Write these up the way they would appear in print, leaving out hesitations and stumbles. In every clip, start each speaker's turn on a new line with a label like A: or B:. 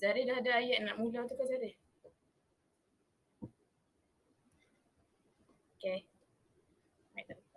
A: Zari dah ada ayat nak mula tu ke Zari? Okay. Baik tak?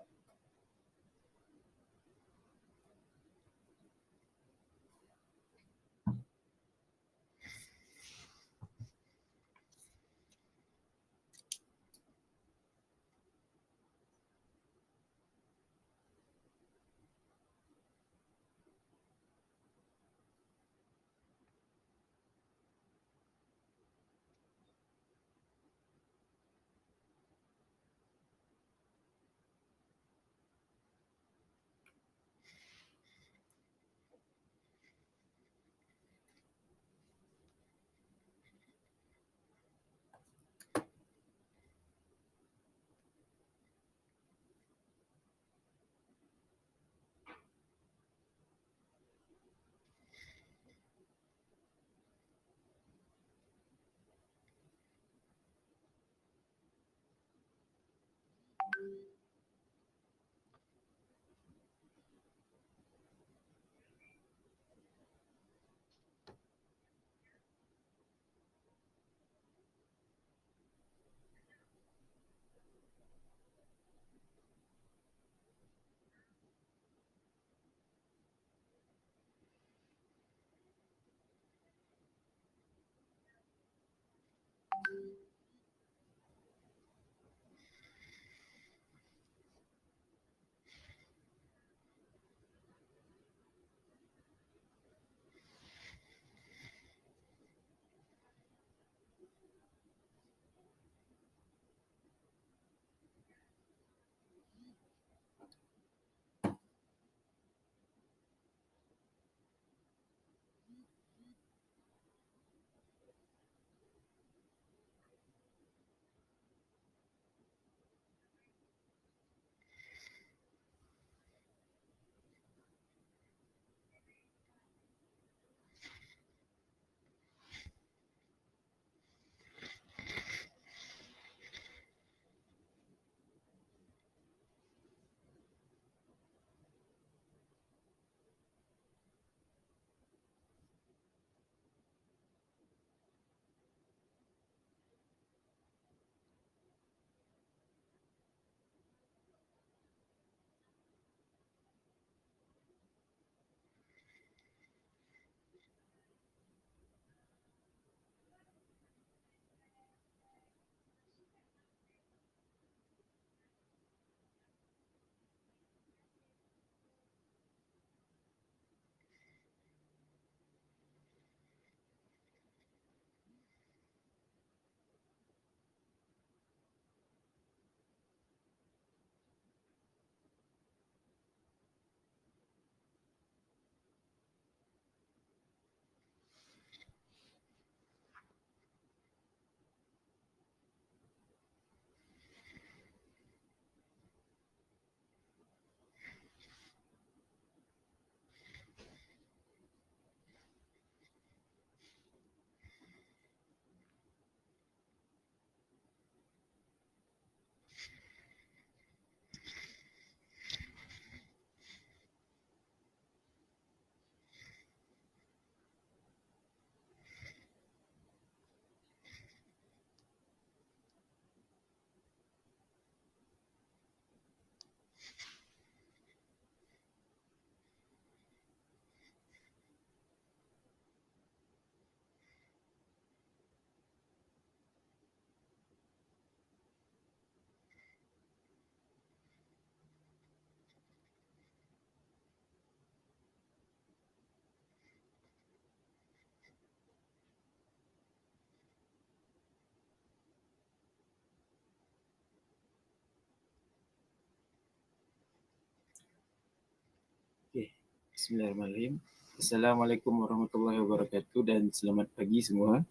B: Okay. Bismillahirrahmanirrahim. Assalamualaikum warahmatullahi wabarakatuh dan selamat pagi semua.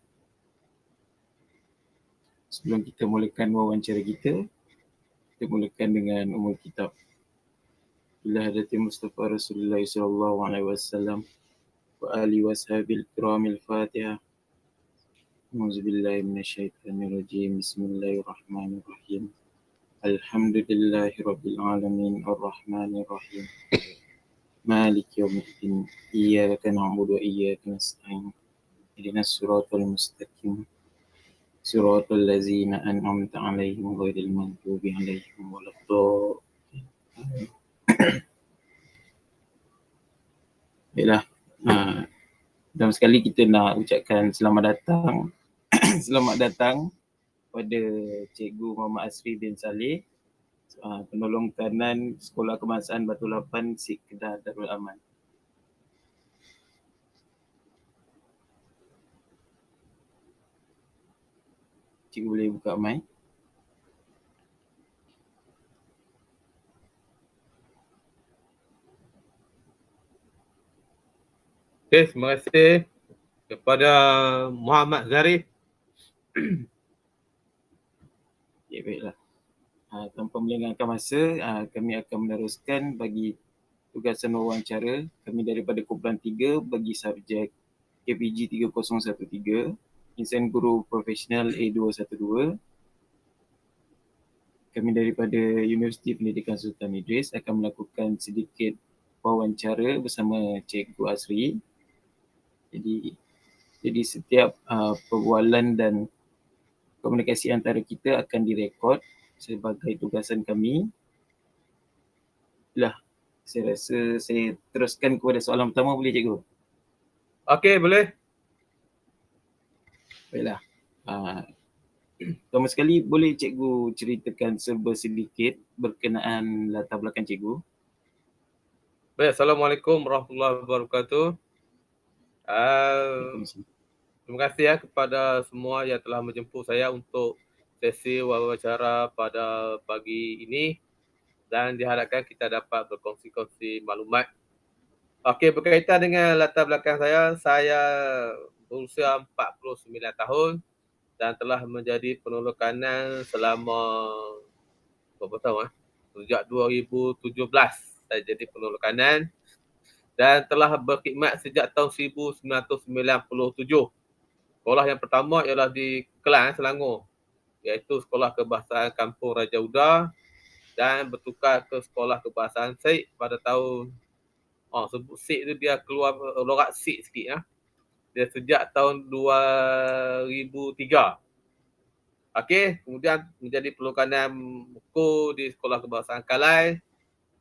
B: Sebelum kita mulakan wawancara kita mulakan dengan umul kitab. Ila hadati Mustafa Rasulullah SAW وآله وصحبه الكرام الفاتحة. أعوذ بالله من الشيطان الرجيم. بسم الله الرحمن الرحيم. الحمد لله رب العالمين الرحمن الرحيم مالك يوم الدين إياك نعبد وإياك نستعين اهدنا الصراط المستقيم صراط الذين أنعمت عليهم غير المغضوب عليهم ولا الضالين. Baiklah, pertama sekali kita nak ucapkan selamat datang selamat datang pada Cikgu Muhammad Asri bin Saleh, penolong kanan Sekolah Kebangsaan Batu Lapan, Sik Kedah Darul Aman. Cikgu boleh buka mic.
C: Okey, terima kasih kepada Muhammad Zarif.
B: Okay, baiklah. Tanpa melengahkan masa, kami akan meneruskan bagi tugasan wawancara kami daripada kumpulan 3 bagi subjek KPG 3013, Insan Guru Profesional A212. Kami daripada Universiti Pendidikan Sultan Idris akan melakukan sedikit wawancara bersama Cikgu Asri. Jadi setiap perbualan dan komunikasi antara kita akan direkod sebagai tugasan kami. Saya rasa saya teruskan kepada soalan pertama, boleh Cikgu?
C: Okey, boleh.
B: Baiklah. Pertama sekali, boleh Cikgu ceritakan serba sedikit berkenaan latar belakang Cikgu?
C: Baik, Assalamualaikum warahmatullahi wabarakatuh. Terima kasih kepada semua yang telah menjemput saya untuk sesi wawancara pada pagi ini dan diharapkan kita dapat berkongsi-kongsi maklumat. Okey, berkaitan dengan latar belakang saya berusia 49 tahun dan telah menjadi penolong kanan selama berapa tahun? Sejak 2017 saya jadi penolong kanan dan telah berkhidmat sejak tahun 1997. Sekolah yang pertama ialah di Kelang, Selangor, iaitu Sekolah Kebahasaan Kampung Raja Uda, dan bertukar ke Sekolah Kebahasaan Syed pada tahun sebut Syed tu dia keluar logat Syed sikit . Dia sejak tahun 2003. Okey, kemudian menjadi penolong kanan buku di Sekolah Kebahasaan Kalai,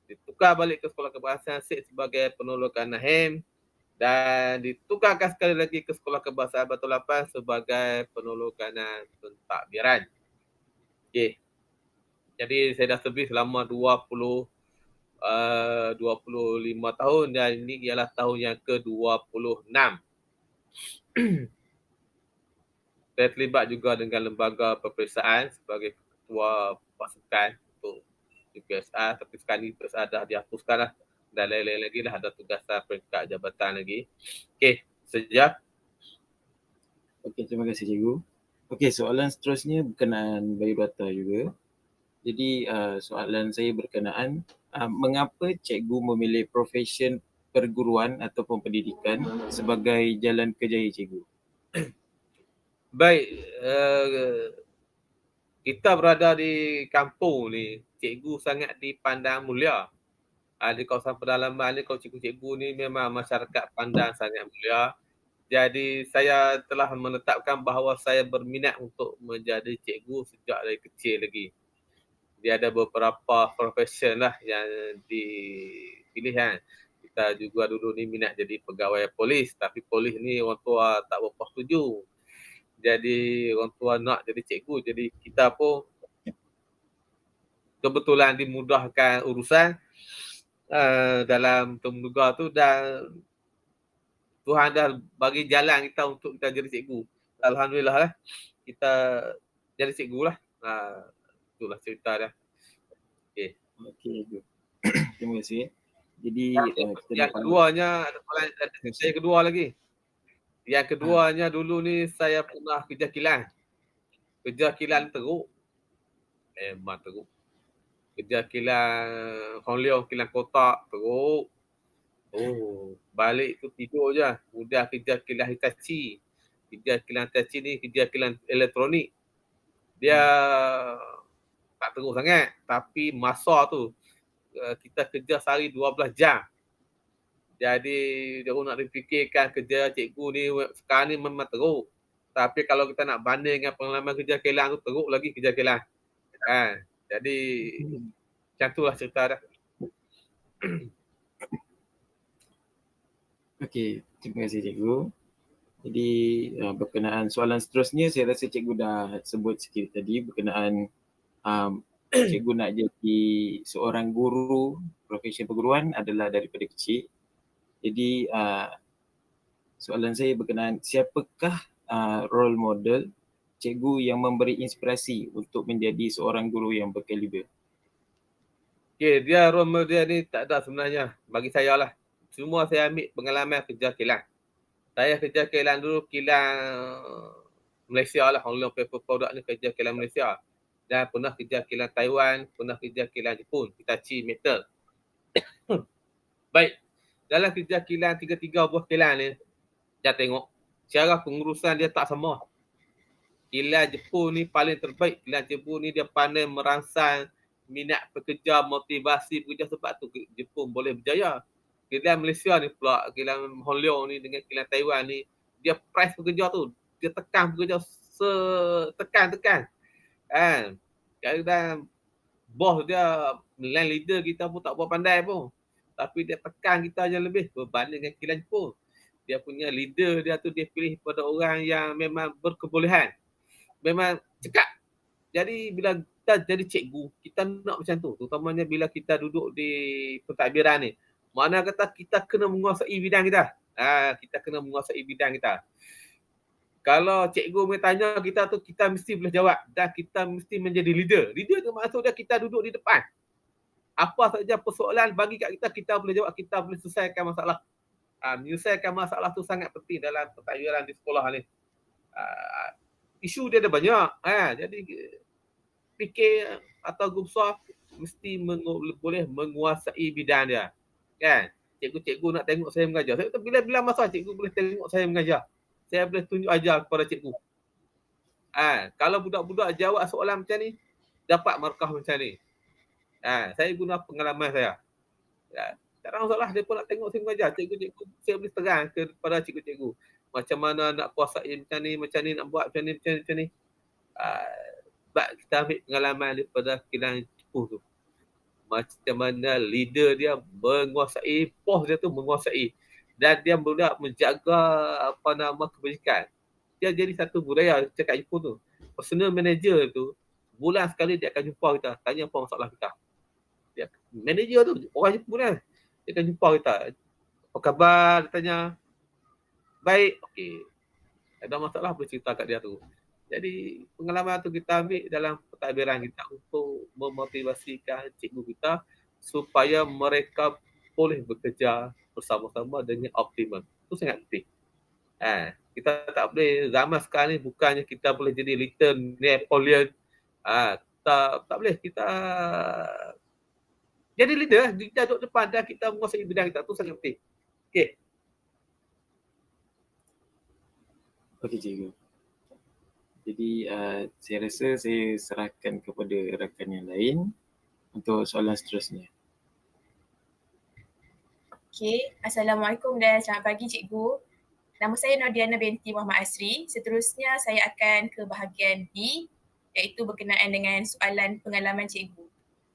C: ditukar balik ke Sekolah Kebahasaan Syed sebagai penolong kanan HEM dan ditukarkan sekali lagi ke Sekolah Kebahasaan Batu Lapan sebagai penolong kanan pentadbiran. Okey. Jadi saya dah servis selama 25 tahun dan ini ialah tahun yang ke-26. Saya terlibat juga dengan lembaga peperiksaan sebagai ketua pasukan untuk UPSR, tapi sekarang ni UPSR dah dihapuskan lah dan lain-lain lagi lah, ada tugasan peringkat jabatan lagi. Okey, sejak.
B: Okey, terima kasih Cikgu. Okey, soalan seterusnya berkenaan biodata juga. Jadi soalan saya berkenaan mengapa Cikgu memilih profession perguruan ataupun pendidikan sebagai jalan kerjaya Cikgu?
C: Baik, kita berada di kampung ni, cikgu sangat dipandang mulia. Di kawasan pedalaman ni, kalau cikgu-cikgu ni memang masyarakat pandang sangat mulia. Jadi saya telah menetapkan bahawa saya berminat untuk menjadi cikgu sejak dari kecil lagi. Dia ada beberapa profession lah yang dipilih kan. Kita juga dulu ni minat jadi pegawai polis, tapi polis ni orang tua tak berapa setuju. Jadi orang tua nak jadi cikgu, jadi kita pun kebetulan dimudahkan urusan dalam temuduga tu dan Tuhan dah bagi jalan kita untuk kita jadi cikgu. Alhamdulillah lah, kita jadi cikgu lah. Itulah cerita dia. Okey.
B: Okey, terima kasih. Jadi
C: yang keduanya, saya kedua lagi. Yang keduanya dulu ni saya pernah kerja kilang. Kerja kilang teruk. Memang teruk. Kerja kilang Hong Leong, kilang kotak teruk. Oh, balik tu tidur je. Mudah kerja kilang Hitachi. Kerja kilang Hitachi ni kerja kilang elektronik. Dia tak teruk sangat. Tapi masa tu kita kerja sehari 12 jam. Jadi dia nak difikirkan kerja cikgu ni sekarang ni memang teruk. Tapi kalau kita nak banding dengan pengalaman kerja kilang tu, teruk lagi kerja kilang. Kan? Jadi macam tu lah cerita dah.
B: Okey, terima kasih cikgu. Jadi berkenaan soalan seterusnya, saya rasa cikgu dah sebut sikit tadi berkenaan cikgu nak jadi seorang guru, profesi perguruan adalah daripada kecil. Jadi soalan saya berkenaan siapakah role model cikgu yang memberi inspirasi untuk menjadi seorang guru yang berkaliber?
C: Okay, dia role model ni tak ada sebenarnya bagi saya lah. Semua saya ambil pengalaman kerja kilang. Saya kerja kilang dulu, kilang Malaysia lah. Hong Leong Paper Product ni kerja kilang Malaysia. Dan pernah kerja kilang Taiwan, pernah kerja kilang Jepun, Hitachi Metal. Baik, dalam kerja kilang tiga-tiga buah kilang ni, saya tengok cara pengurusan dia tak sama. Kilang Jepun ni paling terbaik. Kilang Jepun ni dia pandai merangsang minat pekerja, motivasi pekerja, sebab tu Jepun boleh berjaya. Kilang Malaysia ni pula, kilang Hong Leong ni dengan kilang Taiwan ni, dia price pekerja tu, dia tekan pekerja tekan. Kan? Kadang bos dia, line leader kita pun tak buat pandai pun. Tapi dia tekan kita je lebih berbanding dengan kilang Jepun. Dia punya leader dia tu dia pilih pada orang yang memang berkebolehan. Memang cekap. Jadi bila kita jadi cikgu, kita nak macam tu. Terutamanya bila kita duduk di pentadbiran ni. Mana kata kita kena menguasai bidang kita. Kita kena menguasai bidang kita. Kalau cikgu bertanya kita tu, kita mesti boleh jawab. Dan kita mesti menjadi leader. Leader tu maksud dia kita duduk di depan. Apa saja persoalan bagi kat kita, kita boleh jawab, kita boleh selesaikan masalah. Menyelesaikan masalah tu sangat penting dalam pentadbiran di sekolah ni. Isu dia ada banyak. Jadi fikir atau guru besar mesti boleh menguasai bidang dia. Kan? Cikgu-cikgu nak tengok saya mengajar. Saya kata bila masa cikgu boleh tengok saya mengajar. Saya boleh tunjuk ajar kepada cikgu. Kalau budak-budak jawab soalan macam ni, dapat markah macam ni. Saya guna pengalaman saya. Tak ada masalah, dia pun nak tengok saya mengajar. Cikgu-cikgu, saya boleh terang kepada cikgu-cikgu. Macam mana nak kuasai macam ni, nak buat macam ni. Sebab kita ambil pengalaman daripada kilang Jepun tu. Macam mana leader dia menguasai, bos dia tu menguasai. Dan dia mula menjaga kebajikan. Dia jadi satu budaya cakap Jepun tu. Personal manager tu, bulan sekali dia akan jumpa kita, tanya apa masalah kita. Dia, manager tu, orang Jepun kan. Dia akan jumpa kita. Apa khabar? Dia tanya. Baik, okey. Ada masalah boleh cerita kat dia tu. Jadi pengalaman tu kita ambil dalam pentadbiran kita untuk memotivasikan cikgu kita supaya mereka boleh bekerja bersama-sama dengan optimum. Itu sangat penting. Kita tak boleh, zaman sekarang ni bukannya kita boleh jadi little Napoleon. Tak boleh. Kita jadi leader, kita duduk depan dan kita menguasai bidang kita. Itu sangat penting. Okey.
B: Okey cikgu. Jadi saya rasa saya serahkan kepada rakan yang lain untuk soalan seterusnya.
A: Okey, Assalamualaikum dan selamat pagi cikgu. Nama saya Nordiana binti Muhammad Asri. Seterusnya saya akan ke bahagian D, iaitu berkenaan dengan soalan pengalaman cikgu.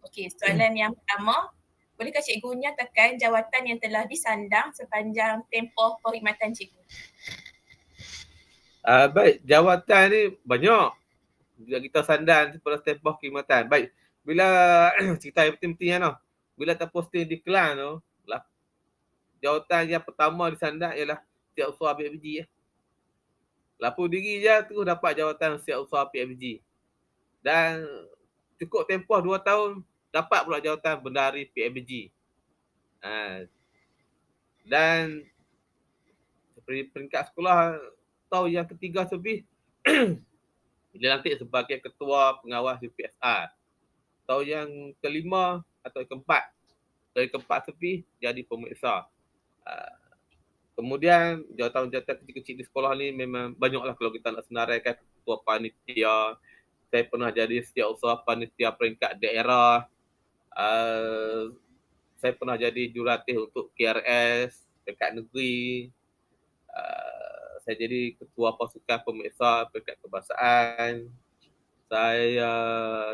A: Okey, soalan yang pertama, bolehkah cikgu nyatakan jawatan yang telah disandang sepanjang tempoh perkhidmatan cikgu?
C: Baik, jawatan ni banyak. Bila kita sandang pada tempoh perkhidmatan. Baik, bila cerita yang penting-penting kan, bila terposting di kelas tu, jawatan yang pertama disandang ialah Setiausaha usaha PFG. Lapu diri je terus dapat jawatan Setiausaha usaha PFG. Dan cukup tempoh 2 tahun, dapat pula jawatan Bendahari PFG. Dan peringkat sekolah tahun yang ketiga lebih, dilantik sebagai ketua pengawas UPSR. Tahun yang kelima atau keempat, dari keempat lebih jadi pemeriksa. Kemudian jawatan-jawatan kecil-kecil di sekolah ni memang banyaklah kalau kita nak senaraikan. Ketua panitia, saya pernah jadi setiausaha panitia peringkat daerah, saya pernah jadi jurulatih untuk KRS peringkat negeri, saya jadi ketua pasukan pemeriksa peringkat kebangsaan, saya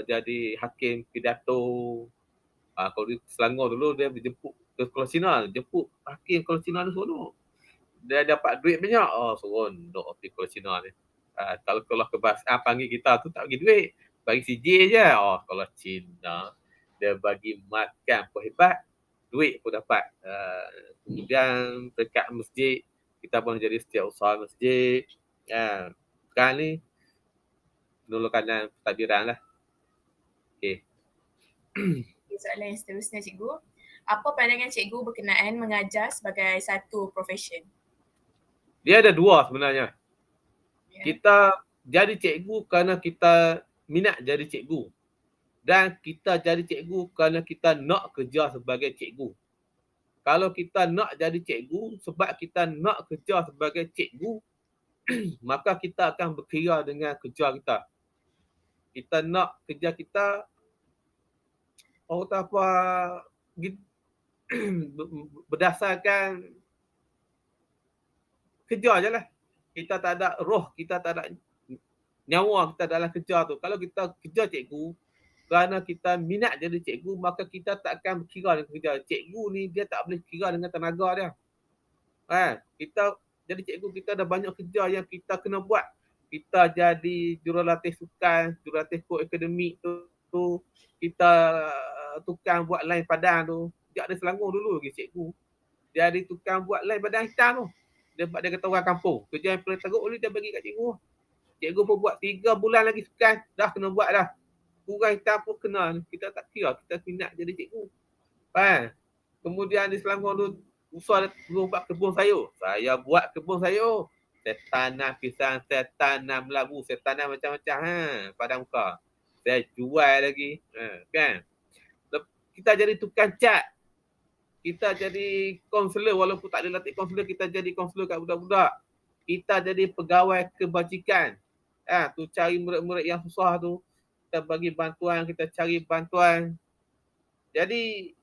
C: jadi hakim pidato. Kalau di Selangor dulu dia dijemput ke Kuala Sinar, jemput hakim Kuala Sinar ni seronok. Dia dapat duit banyak, seronok pergi Kuala Sinar ni. Kalau kebangsaan panggil kita tu tak bagi duit, bagi CJ je. Kalau Cina dia bagi makan pun hebat, duit pun dapat. Kemudian peringkat masjid, kita pun jadi setiausaha masjid. Sekarang ni penolongan pentadbiran lah. Okay.
A: Soalan yang seterusnya cikgu. Apa pandangan cikgu berkenaan mengajar sebagai satu profession?
C: Dia ada dua sebenarnya.
A: Ya.
C: Kita jadi cikgu kerana kita minat jadi cikgu. Dan kita jadi cikgu kerana kita nak kerja sebagai cikgu. Kalau kita nak jadi cikgu sebab kita nak kerja sebagai cikgu, maka kita akan berkira dengan kerja kita. Kita nak kerja kita, orang kata apa, berdasarkan kerja je lah. Kita tak ada roh, kita tak ada nyawa kita dalam kerja tu. Kalau kita kerja cikgu kerana kita minat jadi cikgu, maka kita tak akan berkira dengan kerja. Cikgu ni dia tak boleh kira dengan tenaga dia. Kita jadi cikgu, kita ada banyak kerja yang kita kena buat. Kita jadi jurulatih sukan, jurulatih kod akademik tu, kita tukang buat line padang tu. Dia ada Selangor dulu lagi cikgu. Dia ada tukang buat line padang hitam tu. Dia kata orang kampung. Kerja yang paling teruk ni dia bagi kat cikgu. Cikgu pun buat 3 bulan lagi sukan, dah kena buat dah. Kurang hitam pun kena. Kita tak kira, kita minat jadi cikgu. Kemudian di Selangor tu, usaha buat kebun sayur. Saya buat kebun sayur. Saya tanam pisang, saya tanam labu, saya tanam macam-macam pada muka. Saya jual lagi. Kan? Kita jadi tukang cat. Kita jadi konselor, walaupun tak ada latih konselor, kita jadi konselor kat budak-budak. Kita jadi pegawai kebajikan. Tu cari murid-murid yang susah tu, kita bagi bantuan, kita cari bantuan. Jadi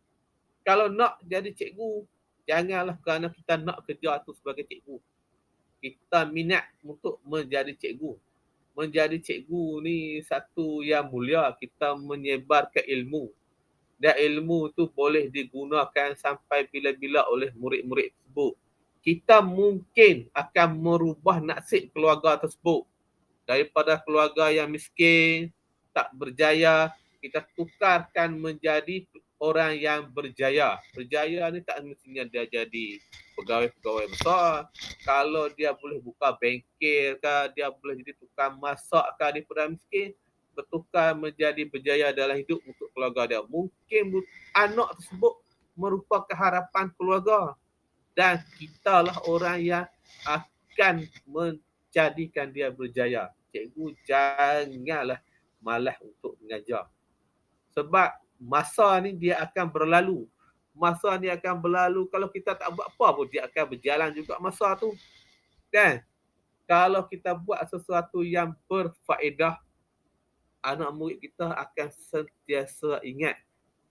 C: kalau nak jadi cikgu, janganlah kerana kita nak kerja tu sebagai cikgu. Kita minat untuk menjadi cikgu. Menjadi cikgu ni satu yang mulia, kita menyebarkan ilmu. Dan ilmu tu boleh digunakan sampai bila-bila oleh murid-murid tersebut. Kita mungkin akan merubah nasib keluarga tersebut. Daripada keluarga yang miskin, tak berjaya, kita tukarkan menjadi orang yang berjaya. Berjaya ni tak mestinya dia jadi pegawai-pegawai besar. Kalau dia boleh buka bengkel ke, dia boleh jadi tukang masak ke daripada miskin, bertukar menjadi berjaya dalam hidup untuk keluarga dia. Mungkin anak tersebut merupakan harapan keluarga. Dan kitalah orang yang akan menjadikan dia berjaya. Cikgu janganlah malas untuk mengajar. Sebab masa ni dia akan berlalu. Masa ni akan berlalu. Kalau kita tak buat apa pun, dia akan berjalan juga masa tu. Kan? Kalau kita buat sesuatu yang berfaedah, anak murid kita akan sentiasa ingat.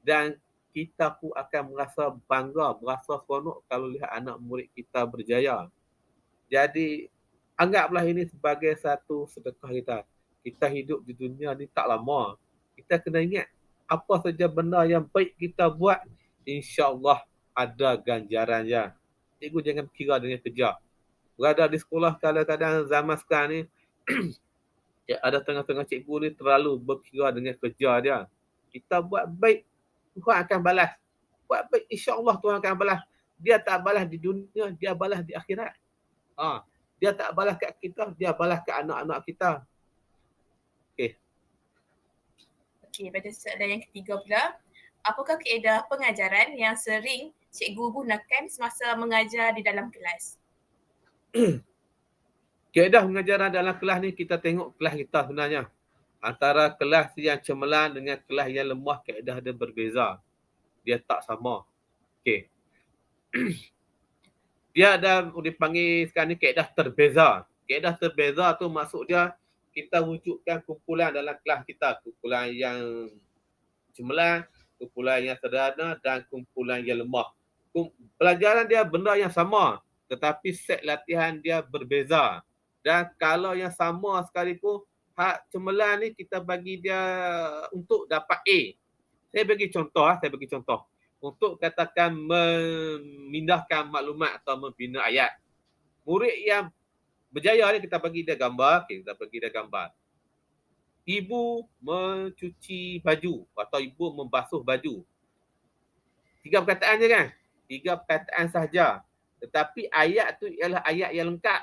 C: Dan kita pun akan merasa bangga, merasa seronok kalau lihat anak murid kita berjaya. Jadi, anggaplah ini sebagai satu sedekah kita. Kita hidup di dunia ni tak lama. Kita kena ingat, apa saja benda yang baik kita buat, insya-Allah ada ganjarannya. Cikgu jangan kira dengan kerja. Berada di sekolah kadang-kadang zaman sekarang ni, ada tengah-tengah cikgu ni terlalu berkira dengan kerja dia. Kita buat baik, Tuhan akan balas. Buat baik, insya-Allah Tuhan akan balas. Dia tak balas di dunia, dia balas di akhirat. Dia tak balas kat kita, dia balas kat anak-anak kita.
A: Okey, pada soalan yang ketiga pula, apakah kaedah pengajaran yang sering cikgu gunakan semasa mengajar di dalam kelas?
C: Kaedah pengajaran dalam kelas ni kita tengok kelas kita sebenarnya. Antara kelas yang cemerlang dengan kelas yang lemah, kaedah dia berbeza. Dia tak sama. Okey. dia dah dipanggil sekarang ni kaedah terbeza. Kaedah terbeza tu maksud dia kita wujudkan kumpulan dalam kelas kita, kumpulan yang cemerlang, kumpulan yang sederhana dan kumpulan yang lemah. Pelajaran dia benda yang sama, tetapi set latihan dia berbeza. Dan kalau yang sama sekalipun, hak cemerlang ni kita bagi dia untuk dapat A. Saya bagi contoh. Untuk katakan memindahkan maklumat atau membina ayat. Murid yang berjaya ni kita bagi dia gambar, Ibu mencuci baju atau ibu membasuh baju. 3 perkataan je kan? 3 perkataan sahaja. Tetapi ayat tu ialah ayat yang lengkap.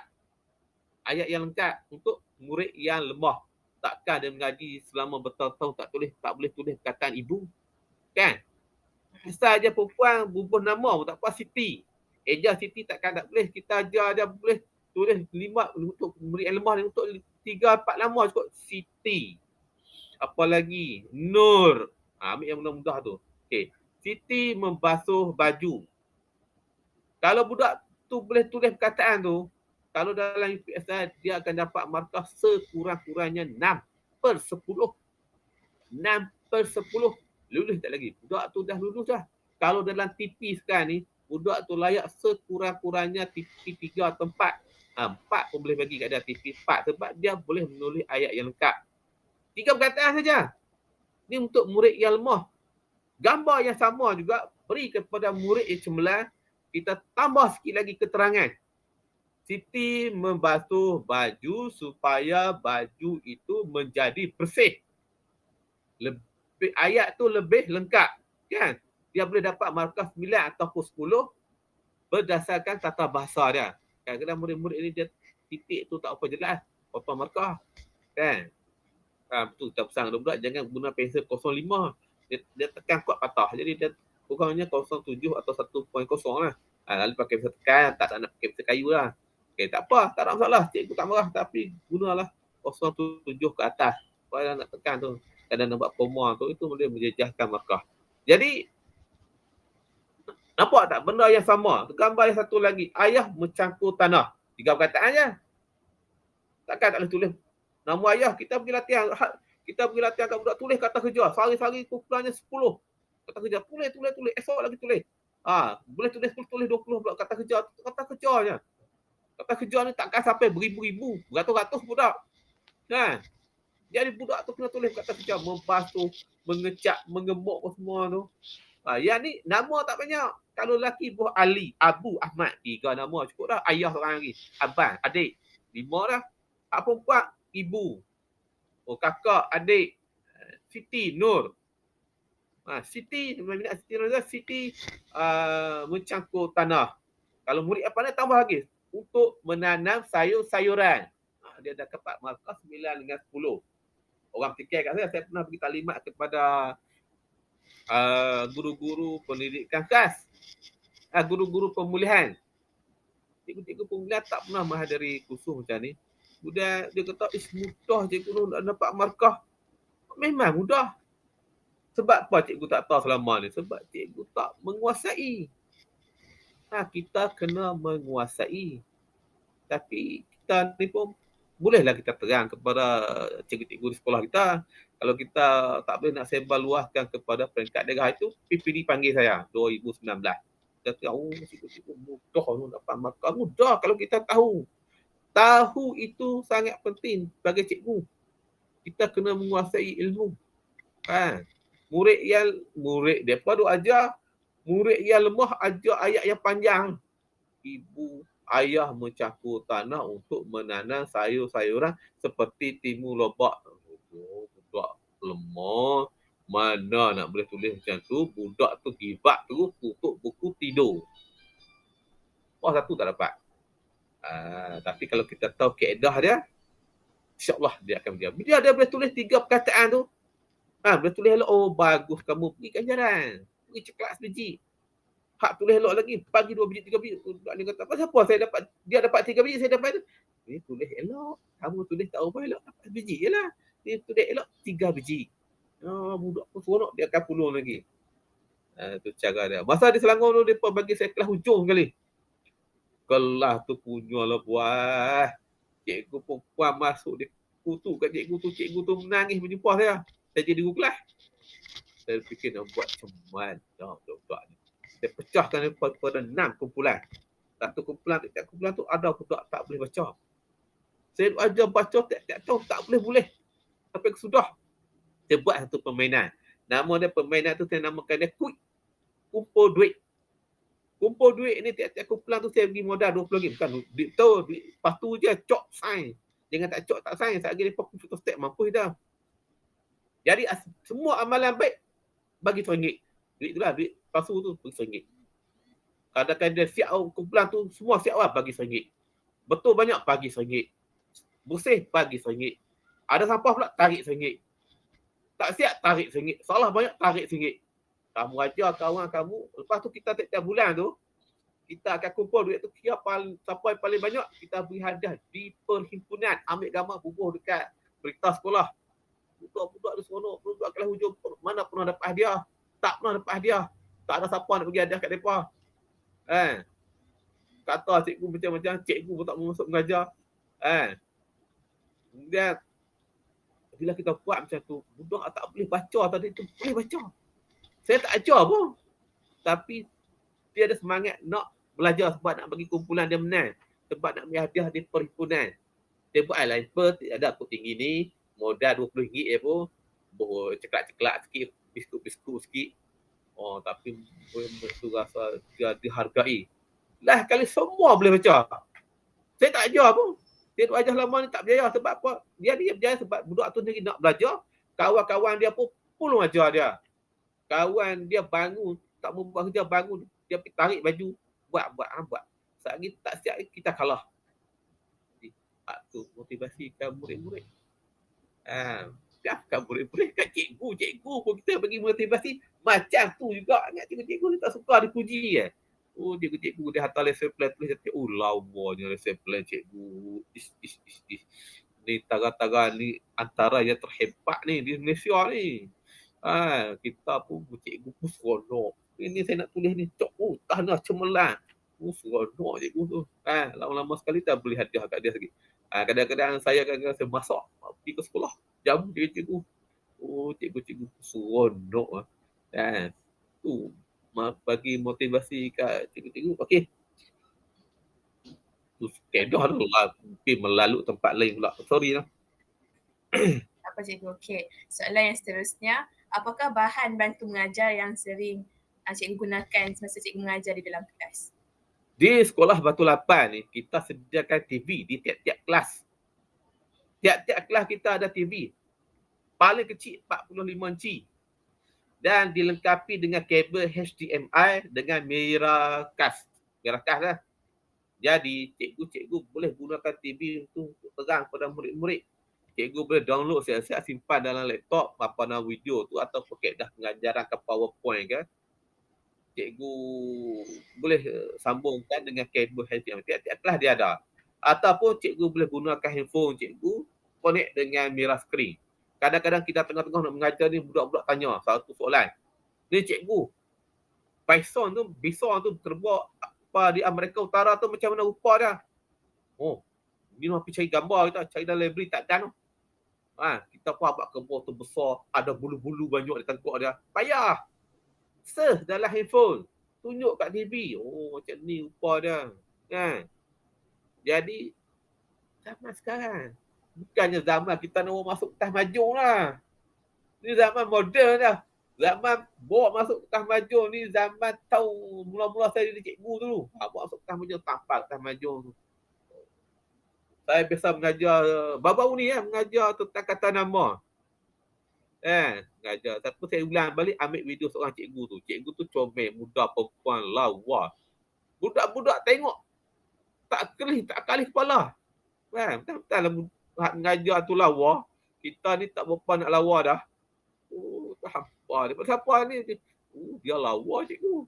C: Ayat yang lengkap untuk murid yang lemah. Takkan dia mengaji selama bertahun-tahun tak boleh tulis perkataan ibu. Kan? Saja perempuan bubuh nama pun tak apa, Siti. Eja Siti takkan tak boleh. Kita ajar dia boleh tulis 5 untuk murid yang lemah ni, untuk 3-4 nama cukup. Siti. Apa lagi? Nur. Ambil yang mudah-mudah tu. Okey. Siti membasuh baju. Kalau budak tu boleh tulis perkataan tu, kalau dalam UPSR dia akan dapat markah sekurang-kurangnya 6/10. 6/10. Lulus tak lagi. Budak tu dah lulus dah. Kalau dalam TP sekarang ni, budak tu layak sekurang-kurangnya TP 3 atau 4. 4 pun boleh bagi kat dia TP 4 sebab dia boleh menulis ayat yang lengkap. 3 perkataan saja. Ni untuk murid yang lemah. Gambar yang sama juga beri kepada murid yang cemerlang, kita tambah sikit lagi keterangan. Siti membasuh baju supaya baju itu menjadi bersih. Ayat tu lebih lengkap, kan? Dia boleh dapat markah 9 ataupun 10 berdasarkan tata bahasa dia. Kadang-kadang murid-murid ni dia titik tu tak apa jelas, apa markah, kan? Betul kita pesan budak jangan guna pensel 05. Dia tekan kuat patah. Jadi dia kurangnya 07 atau 1.0 lah. Lalu pakai pensel tekan, tak nak pakai pensel kayu lah. Okay, tak apa, tak ada masalah. Cikgu tak marah, tapi gunalah 07 ke atas. Kalau nak tekan tu, kadang nak buat koma tu, itu boleh menjejaskan markah. Jadi, nampak tak benda yang sama? Gambar yang satu lagi, ayah mencampur tanah. 3 perkataan je. Takkan tak boleh tulis nama ayah. Kita pergi latihan kat budak, tulis kata kerja. Sehari-hari kumpulannya 10 kata kerja. Tulis. Esok lagi tulis. Boleh tulis 20 pula kata kerja. Kata kerja je. Kata kerja ni takkan sampai beribu-ribu, beratus-ratus budak. Kan? Jadi budak tu kena tulis kata kerja, membasuh, mengecap, mengemuk semua tu. Yang ni nama tak banyak. Kalau lelaki buah Ali, Abu, Ahmad, 3 nama cukup dah. Ayah seorang lagi, abang, adik, 5 dah. Perempuan, ibu, kakak, adik, Siti, Nur. Siti mencangkul tanah. Kalau murid apa ni tambah lagi, untuk menanam sayur-sayuran. Dia dah dapat markah 9 dengan 10. Orang fikir kat saya pernah bagi taklimat kepada guru-guru pendidikan khas, guru-guru pemulihan. Cikgu-cikgu pemulihan tak pernah menghadiri kursus macam ni. Dia kata, mudah cikgu nak dapat markah. Memang mudah. Sebab apa cikgu tak tahu selama ni? Sebab cikgu tak menguasai. Kita kena menguasai. Tapi kita ni pun bolehlah kita terang kepada cikgu-cikgu di sekolah kita. Kalau kita tak boleh nak sebar luaskan kepada peringkat daerah itu, PPD panggil saya 2019. Kita tahu cikgu-cikgu mudah dapat markah. Mudah kalau kita tahu. Tahu itu sangat penting bagi cikgu. Kita kena menguasai ilmu. Murid depa duk ajar, murid yang lemah ajar ayat yang panjang. Ibu, ayah mencampur tanah untuk menanam sayur-sayuran seperti timun lobak. Budak lemah, mana nak boleh tulis macam tu? Budak tu give up terus, tutup buku, tidur. Satu tak dapat. Tapi kalau kita tahu kaedah dia, insyaAllah dia akan diam. Bila dia boleh tulis 3 perkataan tu, boleh tulis elok, bagus kamu pergi ganjaran. Pergi ceklas biji. Hak tulis elok lagi, pagi 2 biji, 3 biji. Dia kata, siapa dia dapat 3 biji, saya dapat tu. Dia tulis elok. Kamu tulis tak apa elok, dapat biji je lah. Dia tulis elok, 3 biji. Budak pun seronok, dia akan pulung lagi. Itu cara dia. Masa di Selangor tu, dia bagi saya kelas hujung sekali. Kelas tu punyalah buah. Cikgu perempuan masuk dia kutu kat cikgu tu menangis menjemput saya. Saya jadi guru kelas. Saya fikir nak buat macam mana budak ni. Saya pecahkan daripada 6 kumpulan. Satu kumpulan tu ada budak tak boleh baca. Saya ajar baca tiap-tiap tahun tak boleh. Sampai sudah. Saya buat satu permainan. Nama dia permainan tu saya namakan dia kumpul duit. Kumpul duit ni tiap-tiap kumpulan tu saya bagi modal RM20. Bukan duit tu, duit lepas tu je cok sign. Jangan tak cok tak sign. Saya lagi lepas pun step mampu dah. Jadi semua amalan baik bagi RM1. Duit tu lah, duit palsu tu bagi RM1. Kadang-kadang dia siap kumpulan tu semua siap lah bagi RM1. Betul banyak bagi RM1. Bersih bagi RM1. Ada sampah pula tarik RM1. Tak siap tarik RM1. Salah banyak tarik RM1. Kamu ajar kawan kamu. Lepas tu kita tiap-tiap bulan tu kita akan kumpul duit tu. Siapa yang paling banyak kita beri hadiah di perhimpunan. Ambil gambar bubuh dekat berita sekolah. Budak-budak di seronok. Budak kelas hujung mana pernah dapat hadiah. Tak pernah dapat hadiah. Tak ada siapa nak bagi hadiah kat mereka. Kata cikgu macam-macam. Cikgu pun tak masuk mengajar. Kemudian bila kita buat macam tu, budak tak boleh baca tadi tu. Boleh baca. Saya tak ajar pun. Tapi dia ada semangat nak belajar sebab nak bagi kumpulan dia menang. Sebab nak bagi hadiah di perhimpunan. Dia buat lain pun, ada aku tinggi ni, modal RM20 pun, ceklak-ceklak sikit, biskut-biskut sikit. Tapi tu rasa dia dihargai. Lah kali semua boleh baca. Saya tak ajar pun. Dia duk ajar lama ni tak berjaya sebab apa? Dia berjaya sebab budak tu sendiri nak belajar. Kawan-kawan dia pun pulung ajar dia. Kawan dia bangun, tak membuat kerja bangun. Dia pergi tarik baju, buat. Sekali tak siap kita kalah. Tu motivasikan murid-murid. Kan murid-murid kan cikgu pun kita bagi motivasi macam tu juga. Ingat cikgu ni tak suka dipuji kan. Cikgu dia hantar lesson plan tulis setiap. Lawanya lesson plan cikgu. Ni tara-tara ni antara yang terhebat ni di Malaysia ni. Kita pun cikgu pun seronok. Ini saya nak tulis ni. Tanah cemerlang. Seronok cikgu tu. Lama-lama sekali tak boleh hadiah kat dia lagi. Kadang-kadang saya masak pergi ke sekolah. Jamu dia cikgu. Cikgu seronok. Tu bagi motivasi kat cikgu-cikgu. Okey. Tu kedah tu lah. Mungkin melalui tempat lain pula. Sorry lah.
A: Apa cikgu? Okey. Soalan yang seterusnya, apakah bahan bantu mengajar yang sering cikgu gunakan semasa cikgu mengajar di dalam kelas?
C: Di sekolah Batu Lapan ni, kita sediakan TV di tiap-tiap kelas. Tiap-tiap kelas kita ada TV. Paling kecil 45 inci. Dan dilengkapi dengan kabel HDMI dengan Miracast. Miracast lah. Jadi, cikgu-cikgu boleh gunakan TV untuk terang pada murid-murid. Cikgu boleh download siap-siap simpan dalam laptop paparan video tu atau kaedah pengajaran ke PowerPoint kan. Cikgu boleh sambungkan dengan kabel HDMI. Tiap-tiap kelas dia ada. Ataupun cikgu boleh gunakan handphone cikgu connect dengan mirror screen. Kadang-kadang kita tengah-tengah nak mengajar ni, budak-budak tanya satu soalan. Ni cikgu, bison tu terbuat di Amerika Utara tu macam mana rupa dia? Ni nak pergi cari gambar kita, cari dalam library tak dan. Kita pun buat gambar tu besar, ada bulu-bulu banyak di tengkuk dia. Payah. Search dalam handphone. Tunjuk kat TV. Macam ni rupa dia. Jadi, zaman sekarang. Bukannya zaman kita nak masuk kelas maju lah. Ni zaman moden dah. Zaman bawa masuk kelas maju ni zaman tahu mula-mula saya jadi cikgu dulu. Bawa masuk kelas maju, tampak kelas maju tu. Saya biasa mengajar, baru-baru ni mengajar tentang kata nama. Mengajar. Tapi saya ulang balik ambil video seorang cikgu tu. Cikgu tu comel, muda, perempuan, lawa. Budak-budak tengok. Tak kali kepala. Betul-betul lah mengajar tu lawa. Kita ni tak berapa nak lawa dah. Tak apa. Dia siapa ni? Dia lawa cikgu.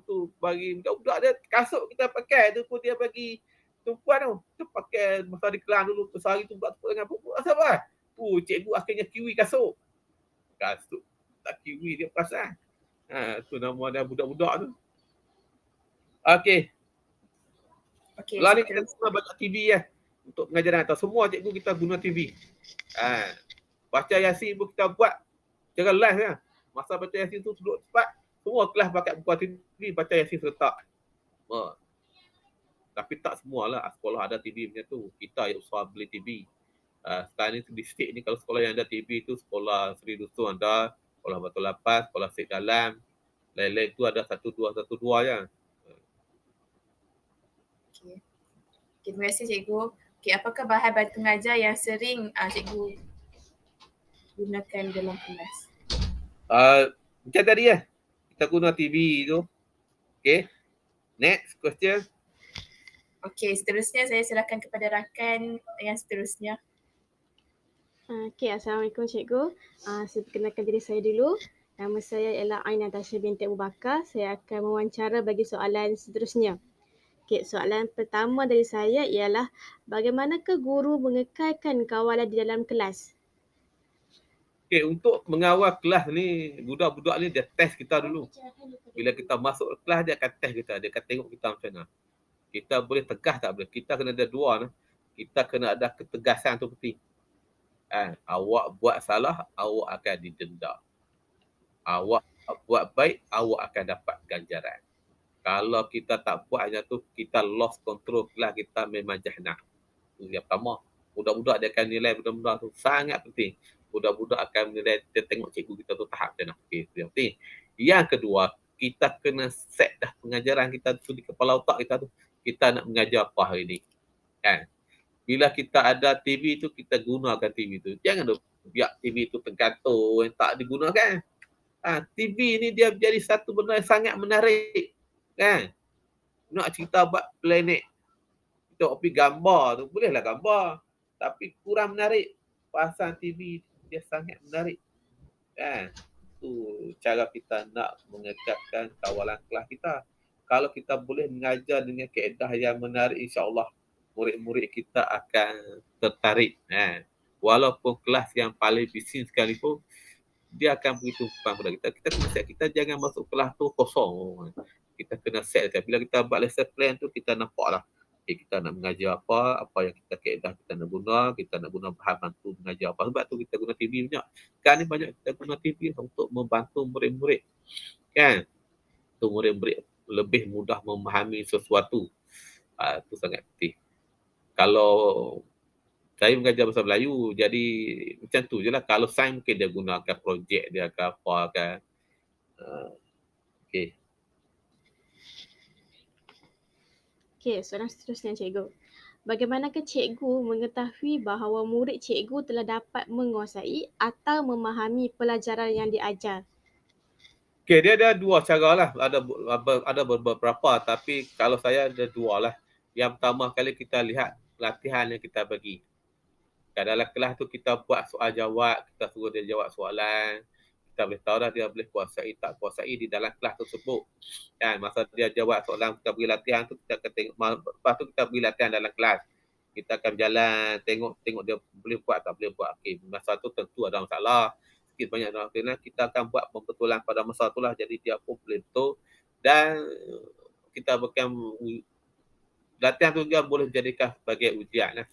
C: Tu bagi budak-budak dia kasut kita pakai tu pun dia bagi tumpuan tu. Kita pakai masa di kelas dulu sehari tu buat dengan pupuk. Apa? Cikgu akhirnya kiwi kasut. Kasut tak kiwi dia pasang. Tu nama dia budak-budak tu. Okey.
A: Okey,
C: Lah ni kita
A: seterusnya.
C: guna banyak TV untuk pengajaran atas. Semua cikgu kita guna TV. Baca Yasin pun kita buat cara live kan. Masa baca Yasin tu duduk cepat, semua kelas pakai buka TV, baca Yasin serentak. Tapi tak semualah sekolah ada TV macam tu. Kita yang usaha beli TV. Sekarang ni di state ni kalau sekolah yang ada TV tu sekolah Seri Dusun ada, sekolah Batu Lapas, sekolah Sik Dalam. Lain-lain tu ada 1-2 je.
A: Okey. Terima kasih cikgu. Okey, apakah bahan bantu mengajar yang sering cikgu gunakan dalam kelas?
C: Macam tadi kita guna TV tu. Okay. Next question.
A: Okey, seterusnya saya silakan kepada rakan yang seterusnya.
D: Okey, Assalamualaikum cikgu. Saya perkenalkan diri saya dulu. Nama saya ialah Ain Natasha binti Abu Bakar. Saya akan mewawancara bagi soalan seterusnya. Okey, soalan pertama dari saya ialah bagaimanakah guru mengekalkan kawalan di dalam kelas?
C: Okay, untuk mengawal kelas ni, budak-budak ni dia test kita dulu. Bila kita masuk kelas, dia akan test kita. Dia akan tengok kita macam mana. Kita boleh tegas tak boleh. Kita kena ada dua. Kita kena ada ketegasan tu penting. Awak buat salah, awak akan didenda. Awak buat baik, awak akan dapat ganjaran. Kalau kita tak buat hanya tu, kita lost control kelas, kita memang jahanam. Itu yang pertama. Budak-budak dia akan nilai benda-benda tu sangat penting. Budak-budak akan menilai, dia tengok cikgu kita tu tahap macam mana. Okay, itu yang penting. Yang kedua, kita kena set dah pengajaran kita tu di kepala otak kita tu. Kita nak mengajar apa hari ni. Kan? Bila kita ada TV tu, kita gunakan TV tu. Jangan biar TV tu tergantung yang tak digunakan. TV ni dia jadi satu benda yang sangat menarik. Kan? Nak cerita buat planet. Kita pergi gambar tu, bolehlah gambar. Tapi kurang menarik. Pasang TV dia sangat menarik. Kan? Tu cara kita nak mengekatkan kawalan kelas kita. Kalau kita boleh mengajar dengan kaedah yang menarik, insya-Allah murid-murid kita akan tertarik. Walaupun kelas yang paling bising sekalipun, dia akan begitu pada kita. Kita kena set, kita jangan masuk kelas tu kosong. Kita kena set. Bila kita buat lesson plan tu, kita nampaklah. Kita nak mengajar apa yang kita kaedah kita nak guna bahan bantu mengajar apa. Sebab tu kita guna TV banyak. Sekarang ni banyak kita guna TV untuk membantu murid-murid. Kan? Untuk murid-murid lebih mudah memahami sesuatu. Itu sangat penting. Kalau saya mengajar bahasa Melayu, jadi macam tu je lah. Kalau sains mungkin dia gunakan projek dia ke apa kan. Okay.
D: Okey, soalan seterusnya cikgu. Bagaimanakah cikgu mengetahui bahawa murid cikgu telah dapat menguasai atau memahami pelajaran yang diajar?
C: Okay, dia ada dua cara lah. Ada beberapa, tapi kalau saya ada dua lah. Yang pertama kali kita lihat latihan yang kita bagi. Dalam kelas tu kita buat soal jawab, kita suruh dia jawab soalan. Kita boleh tahu dah dia boleh kuasai tak kuasai di dalam kelas tersebut. Kan, masa dia jawab soalan, kita beri latihan tu, kita akan tengok. Lepas tu kita beri latihan dalam kelas. Kita akan berjalan, tengok dia boleh buat tak boleh buat. Okay, masa tu tentu ada masalah. Sikit banyak dalam kelas, kita akan buat pembetulan pada masa tu lah. Jadi dia pun boleh betul. Dan kita berikan latihan tu juga boleh dijadikan sebagai ujian lah.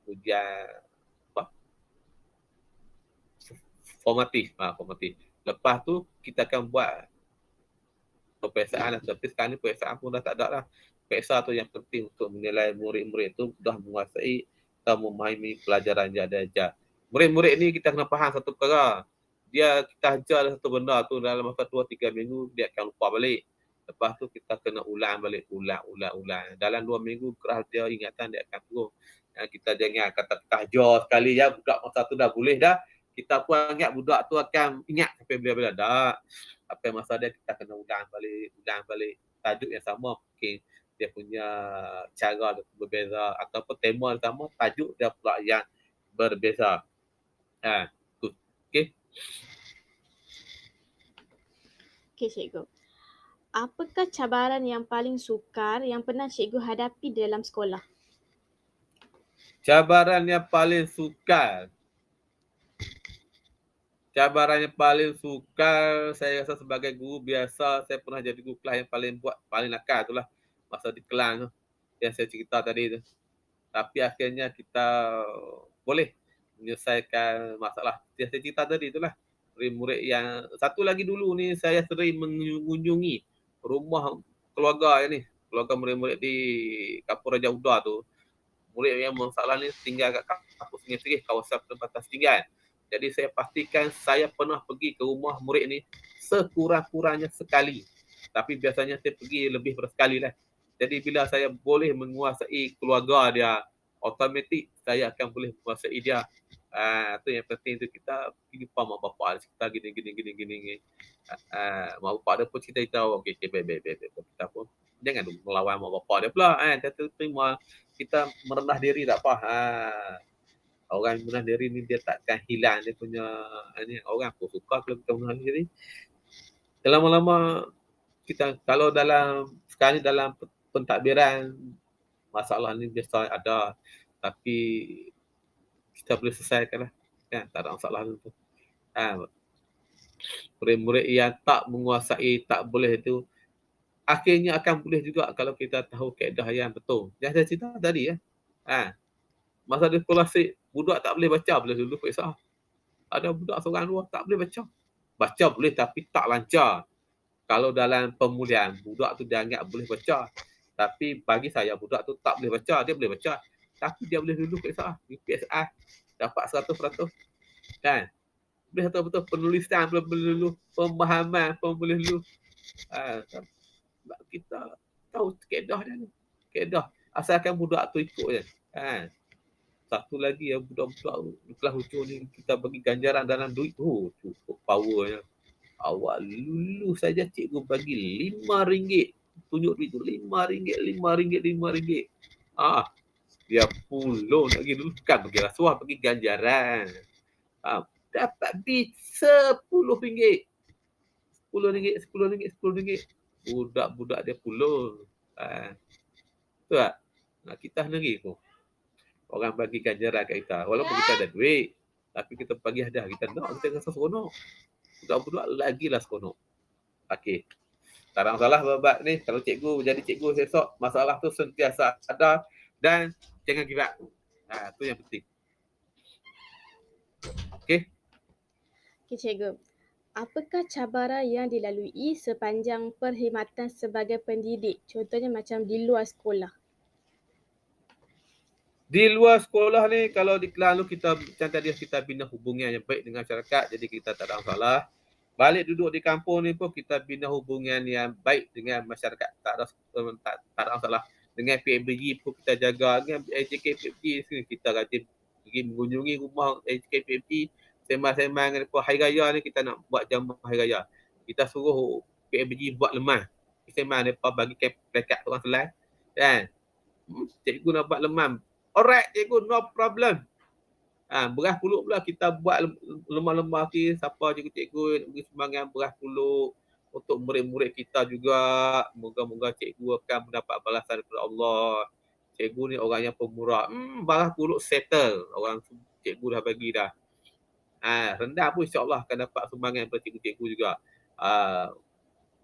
C: Ujian formatif. Lepas tu kita akan buat peperiksaan lah. Tapi sekarang ni peperiksaan pun dah tak ada lah. Periksa tu yang penting untuk menilai murid-murid tu dah menguasai atau memahami pelajaran yang dia ajar. Murid-murid ni kita kena faham satu perkara. Kita ajar satu benda tu dalam masa 2-3 minggu dia akan lupa balik. Lepas tu kita kena ulang balik. Dalam 2 minggu keras dia ingatan dia akan turun. Kita jangan kata ajar sekali ya, budak masa tu dah boleh dah. Kita pun ingat budak tu akan ingat sampai bila-bila dah. Apa masa dia kita kena ulang balik. Tajuk yang sama mungkin dia punya cara berbeza ataupun tema yang sama, tajuk dia pula yang berbeza. Okey.
D: Okey cikgu. Apakah cabaran yang paling sukar yang pernah cikgu hadapi dalam sekolah?
C: Cabaran yang paling sukar. Cabaran yang paling sukar, saya rasa sebagai guru biasa, saya pernah jadi guru kelas yang paling nakal tu lah. Masa di Kelang tu. yang saya cerita tadi tu. Tapi akhirnya kita boleh menyelesaikan masalah yang saya cerita tadi itulah. Murid-murid yang satu lagi dulu ni saya sering mengunjungi rumah keluarga ni, keluarga murid-murid di Kampung Raja Uda tu. Murid yang masalah ni tinggal kat kampus Sungai Serih, kawasan penempatan setinggan. Jadi saya pastikan saya pernah pergi ke rumah murid ni sekurang-kurangnya sekali. Tapi biasanya saya pergi lebih dari sekali lah. Jadi bila saya boleh menguasai keluarga dia, automatik saya akan boleh menguasai dia. Itu yang penting tu, kita pergi jumpa mak bapak kita gini. Mak bapak dia pun cerita, okey, baik. Kita pun jangan melawan mak bapak dia pula. Kita terima, kita merendah diri tak apa. Orang merendah diri ni dia takkan hilang dia punya ni. Orang pun suka kalau kita merendah diri. Lama-lama kita, kalau sekarang ni dalam pentadbiran, masalah ni biasa ada, tapi kita boleh selesaikan lah. Kan? Tak ada masalah tu. Murid-murid yang tak menguasai, tak boleh tu, akhirnya akan boleh juga kalau kita tahu kaedah yang betul. Yang saya cerita tadi masa di sekolah budak tak boleh baca, boleh dulu periksa. Ada budak seorang dua tak boleh baca. Baca boleh tapi tak lancar. Kalau dalam pemulihan, budak tu dianggap boleh baca. Tapi bagi saya, budak tu tak boleh baca. Dia boleh baca, tapi dia boleh dulu periksa. UPSI dapat 100%. Kan? Boleh betul-betul penulisan, boleh dulu. Pemahaman pun boleh dulu. Kita tahu kaedah dia ni. Kaedah. Asalkan budak tu ikut je. Satu lagi ya, budak-budak kelas hujung ni, kita bagi ganjaran dalam duit. Cukup powernya. Awak lulus saja cikgu bagi RM5. Tunjuk duit tu RM5. Dia pulung nak pergi dulu. Kan bagi rasuah, bagi ganjaran. Dapat duit RM10. RM10. Budak-budak dia pulung. Tu tak? Kita sendiri pun. Orang bagi ganjaran kat kita. Walaupun kita ada duit, tapi kita bagi hadiah. Kita nak, kita rasa seronok. Budak-budak lagilah seronok. Okey. Tak ada masalah babak ni. Kalau cikgu jadi cikgu esok, masalah tu sentiasa ada dan jangan give up. Tu yang penting. Okey.
D: Okey cikgu. Apakah cabaran yang dilalui sepanjang perkhidmatan sebagai pendidik? Contohnya macam di luar sekolah.
C: Di luar sekolah ni, kalau di lalu kita macam tadi kita bina hubungan yang baik dengan masyarakat, jadi kita tak ada masalah. Balik duduk di kampung ni pun kita bina hubungan yang baik dengan masyarakat, tak ada masalah. Dengan PMBG pun kita jaga, dengan HKPMG kita rajin pergi mengunjungi rumah HKPMG, sembang-sembang dengan hari raya ni, kita nak buat jamuan hari raya. Kita suruh PMBG buat lemah. Sembang mereka bagi plakat orang selai. Kan? Cikgu nak buat lemah. Alright, cikgu, no problem. Beras puluk pula kita buat lemah-lemah ni. Siapa cikgu nak beri sumbangan beras puluk untuk murid-murid kita juga. Moga-moga cikgu akan mendapat balasan daripada Allah. Cikgu ni orang yang pemurah. Beras puluk settle. Orang cikgu dah bagi dah. Rendah pun insyaAllah akan dapat sumbangan daripada cikgu-cikgu juga.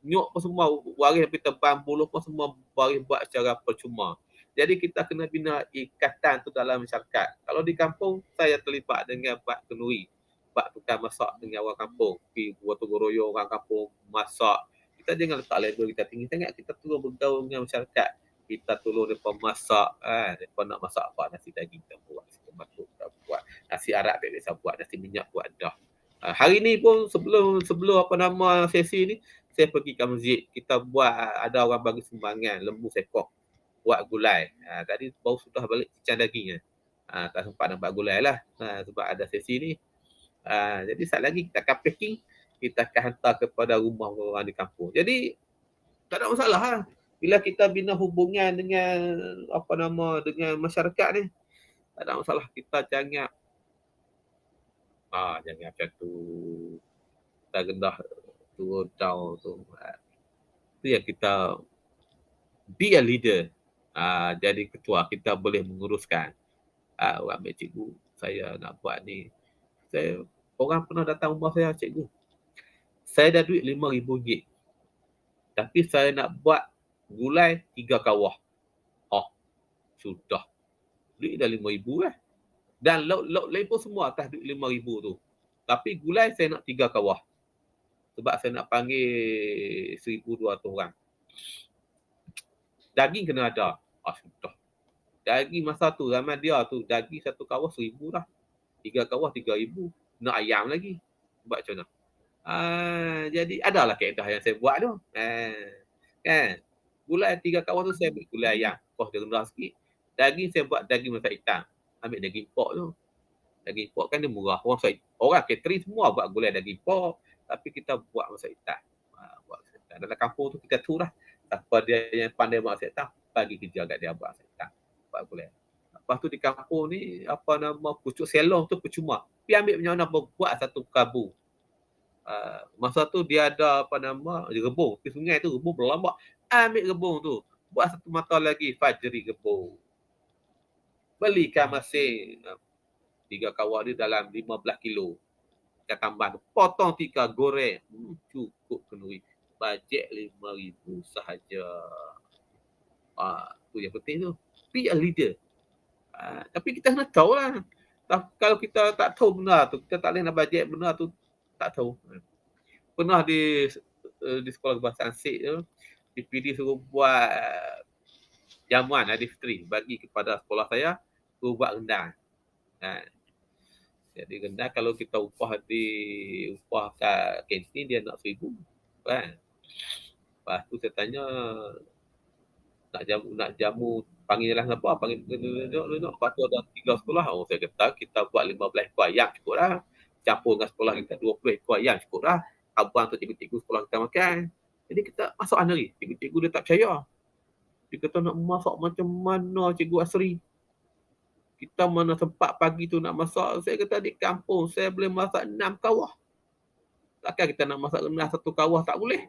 C: Nyok pun semua waris, tapi tebang buluh pun semua waris buat secara percuma. Jadi kita kena bina ikatan tu dalam masyarakat. Kalau di kampung, saya terlibat dengan Pak Kenuri. Pak tukang masak dengan orang kampung. Pergi gotong royong orang kampung masak. Kita jangan letak label kita tinggi sangat. Kita turun bergaul dengan masyarakat. Kita tolong mereka masak. Mereka nak masak apa, nasi daging kita buat. Nasi tomato kita buat. Nasi Arab biasa buat. Nasi minyak buat dah. Hari ni pun sebelum sesi ni, saya pergi ke masjid. Kita buat, ada orang bagi sumbangan lembu sekok. Buat gulai. Tadi baru sudah balik cicang dagingnya. Tak sempat nampak gulai lah. Sebab ada sesi ni. Jadi saat lagi kita akan packing. Kita akan hantar kepada rumah orang di kampung. Jadi tak ada masalah lah. Bila kita bina hubungan dengan dengan masyarakat ni, tak ada masalah. Kita jangan macam tu. Kita rendah turun down tu. Itu yang kita be a leader. Jadi ketua, kita boleh menguruskan. Orang ambil cikgu, saya nak buat ni. Orang pernah datang rumah saya, cikgu, saya dah duit RM5,000. Tapi saya nak buat gulai 3 kawah. Sudah. Duit dah RM5,000 lah. Dan lauk lain pun semua atas duit RM5,000 tu. Tapi gulai saya nak 3 kawah. Sebab saya nak panggil 1,200 orang. Daging kena ada. Sudah. Daging masa tu, zaman dia tu, daging 1 kawah RM1,000 lah. 3 kawah RM3,000. Nak ayam lagi. Buat macam mana? Jadi adalah kaedah yang saya buat tu. Kan? Gulai 3 kawah tu saya ambil gulai ayam. Kos dia rendah sikit. Daging saya buat daging masak hitam. Ambil daging pork tu. Daging pork kan dia murah. Orang catering semua buat gulai daging pork. Tapi kita buat masak hitam. Buat masak hitam. Dalam kampung tu kita tu lah. Siapa dia yang pandai buat masak hitam, bagi kerja kat dia buat masak hitam. Buat gulai. Lepas tu di kampung ni, pucuk selong tu percuma. Pergi ambil macam mana buat satu kabur. Masa tu dia ada rebung. Di sungai tu rebung berlambak. Ambil rebung tu. Buat satu mata lagi, fajri rebung. Belikan mesin. 3 kawah dia dalam 15 kilo. Kita tambah tu. Potong 3, goreng. Cukup kenduri. Bajet RM5,000 sahaja. Tu yang penting tu. Be a leader. Tapi kita kena tahu lah. Kalau kita tak tahu benda tu, kita tak boleh nak bajet benda tu, tak tahu. Pernah di sekolah kebangsaan Sik tu, DPD suruh buat jamuan hari fitri bagi kepada sekolah saya, suruh buat rendang. Jadi rendang kalau kita upah kat kantin dia nak RM1,000 kan. Lepas tu saya tanya nak jamu panggil lah apa? Panggil lepas tu ada 3 sekolah. Saya kata kita buat 15 ekor ayam cukup lah. Campur dengan sekolah kita 20 ekor ayam cukup lah. Abang tu cikgu-cikgu sekolah kita makan. Jadi kita masuk hari. Cikgu-cikgu dia tak percaya. Dia kata nak masak macam mana Cikgu Asri? Kita mana sempat pagi tu nak masak. Saya kata di kampung saya boleh masak 6 kawah. Takkan kita nak masak rendah 1 kawah tak boleh.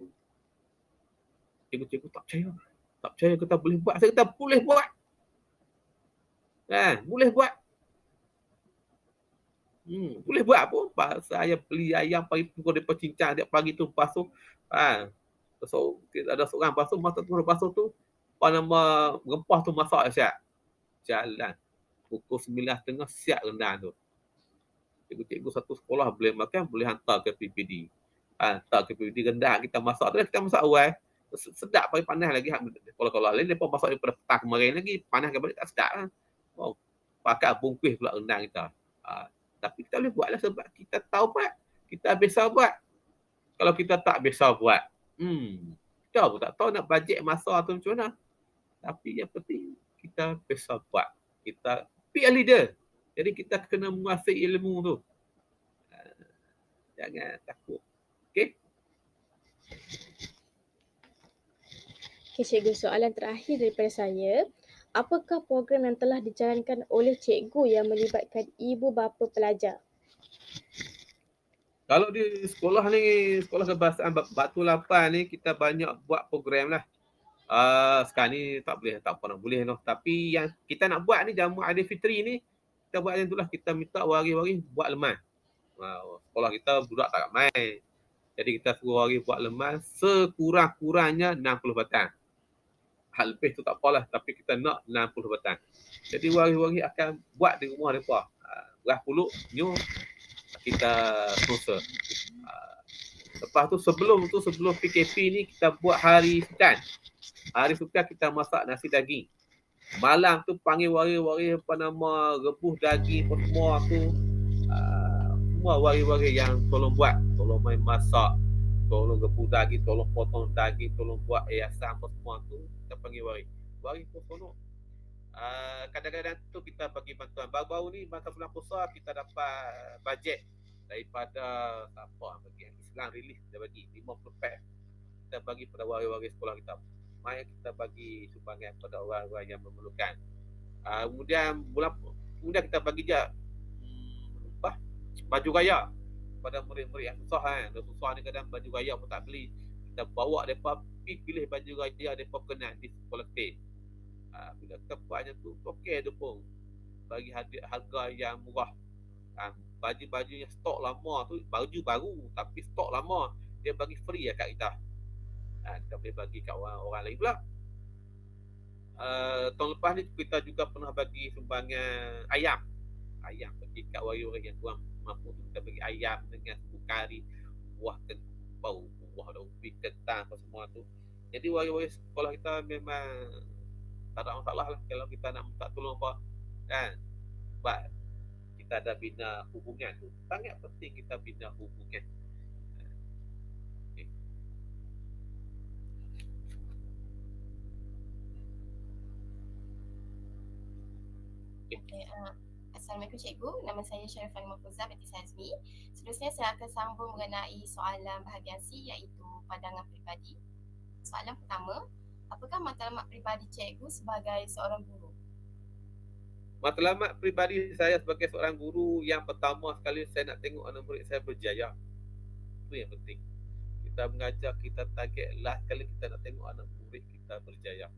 C: Cikgu-cikgu tak percaya. Tak percaya kita boleh buat. Saya kata boleh buat. Boleh buat. Boleh buat pun. Saya beli ayam pagi pukul dia cincang dia pagi tu basuh. So, ada seorang basuh masa tu basuh tu rempah tu masak siap. Jalan. Pukul 9.30 siap rendang tu. Cikgu-cikgu satu sekolah boleh makan, boleh hantar ke PPD. Hantar ke PPD rendang kita masak. Kita masak awal. Sedap pagi panas lagi. Kalau lain dia pun masak daripada petang kemarin lagi. Panas ke balik tak sedap lah. Pakai bungkus pula rendang kita. Tapi kita boleh buat lah sebab kita tahu buat. Kita biasa buat. Kalau kita tak biasa buat, kita pun tak tahu nak bajet masa tu macam mana. Tapi yang penting kita biasa buat. Kita be a leader. Jadi kita kena menguasai ilmu tu. Jangan takut. Okay?
D: Okay, cikgu, soalan terakhir daripada saya. Apakah program yang telah dijalankan oleh cikgu yang melibatkan ibu bapa pelajar?
C: Kalau di sekolah ni, sekolah kebangsaan Batu Lapan ni, kita banyak buat program lah. Sekarang ni tak pernah boleh noh. Tapi yang kita nak buat ni, jamuan Aidilfitri ni, kita buat yang tu lah. Kita minta wari-wari buat lemang. Sekolah kita budak tak ramai. Jadi kita suruh wari buat lemang sekurang-kurangnya 60 batang. Hal lebih tu tak apalah, tapi kita nak 60 batang. Jadi wari-wari akan buat di rumah mereka. Beras pulut, nyur, kita sponsor. Lepas tu sebelum PKP ni kita buat hari sukan. Hari sukan kita masak nasi daging. Malam tu panggil wari-wari rebus daging semua tu. Semua wari-wari yang tolong buat, tolong main masak, tolong rebus daging, tolong potong daging, tolong buat hiasan semua tu, kita panggil wari. Wari pun tolong. Kadang-kadang tu kita bagi bantuan. Baru-baru ni masa bulan puasa kita dapat bajet daripada bagi Islam rilis kita bagi 50 pack. Kita bagi pada wari-wari sekolah kita. Mari kita bagi sumbangan pada orang-orang yang memerlukan. Kemudian kita bagi je baju raya pada murid-murid yang susah kan. Susah ni kadang baju raya pun tak beli. Kita bawa mereka pergi pilih baju raya mereka kenal di sekolah kita. Bila kita buatnya tu okey tu pun bagi harga yang murah. Baju-baju yang stok lama tu baju baru tapi stok lama dia bagi free kat kita. Kita boleh bagi kat orang lain pula. tahun lepas ni kita juga pernah bagi sumbangan ayam bagi kat warga yang kurang mampu tu, kita bagi ayam dengan kari, buah bau, buah daun ubi, kentang apa semua tu. Jadi warga-warga sekolah kita memang tak ada masalah lah kalau kita nak minta tolong apa kan. Sebab kita ada bina hubungan tu, sangat penting kita bina hubungan. Okay.
A: Okay, Assalamualaikum Cikgu, nama saya Syarifah Mahfuzah binti Sazmi. Seterusnya saya akan sambung mengenai soalan bahagian C iaitu pandangan peribadi. Soalan pertama, apakah matlamat peribadi Cikgu sebagai seorang guru?
C: Matlamat peribadi saya sebagai seorang guru, yang pertama sekali saya nak tengok anak murid saya berjaya. Itu yang penting. Kita mengajar, kita target last kali kita nak tengok anak murid kita berjaya.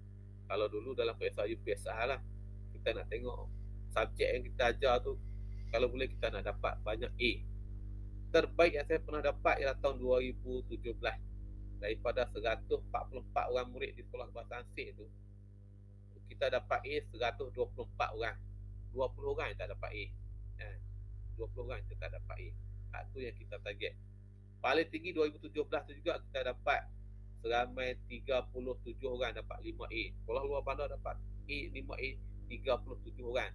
C: Kalau dulu dalam PSRU biasalah, kita nak tengok subjek yang kita ajar tu, kalau boleh kita nak dapat banyak A. Terbaik yang saya pernah dapat ialah tahun 2017. Daripada 144 orang murid di sekolah bahasa Ansik tu, kita dapat A 124 orang. 20 orang yang tak dapat A. 20 orang yang tak dapat A. Itu yang kita target. Paling tinggi 2017 tu juga kita dapat seramai 37 orang dapat 5A. Sekolah luar bandar dapat A 5A 37 orang.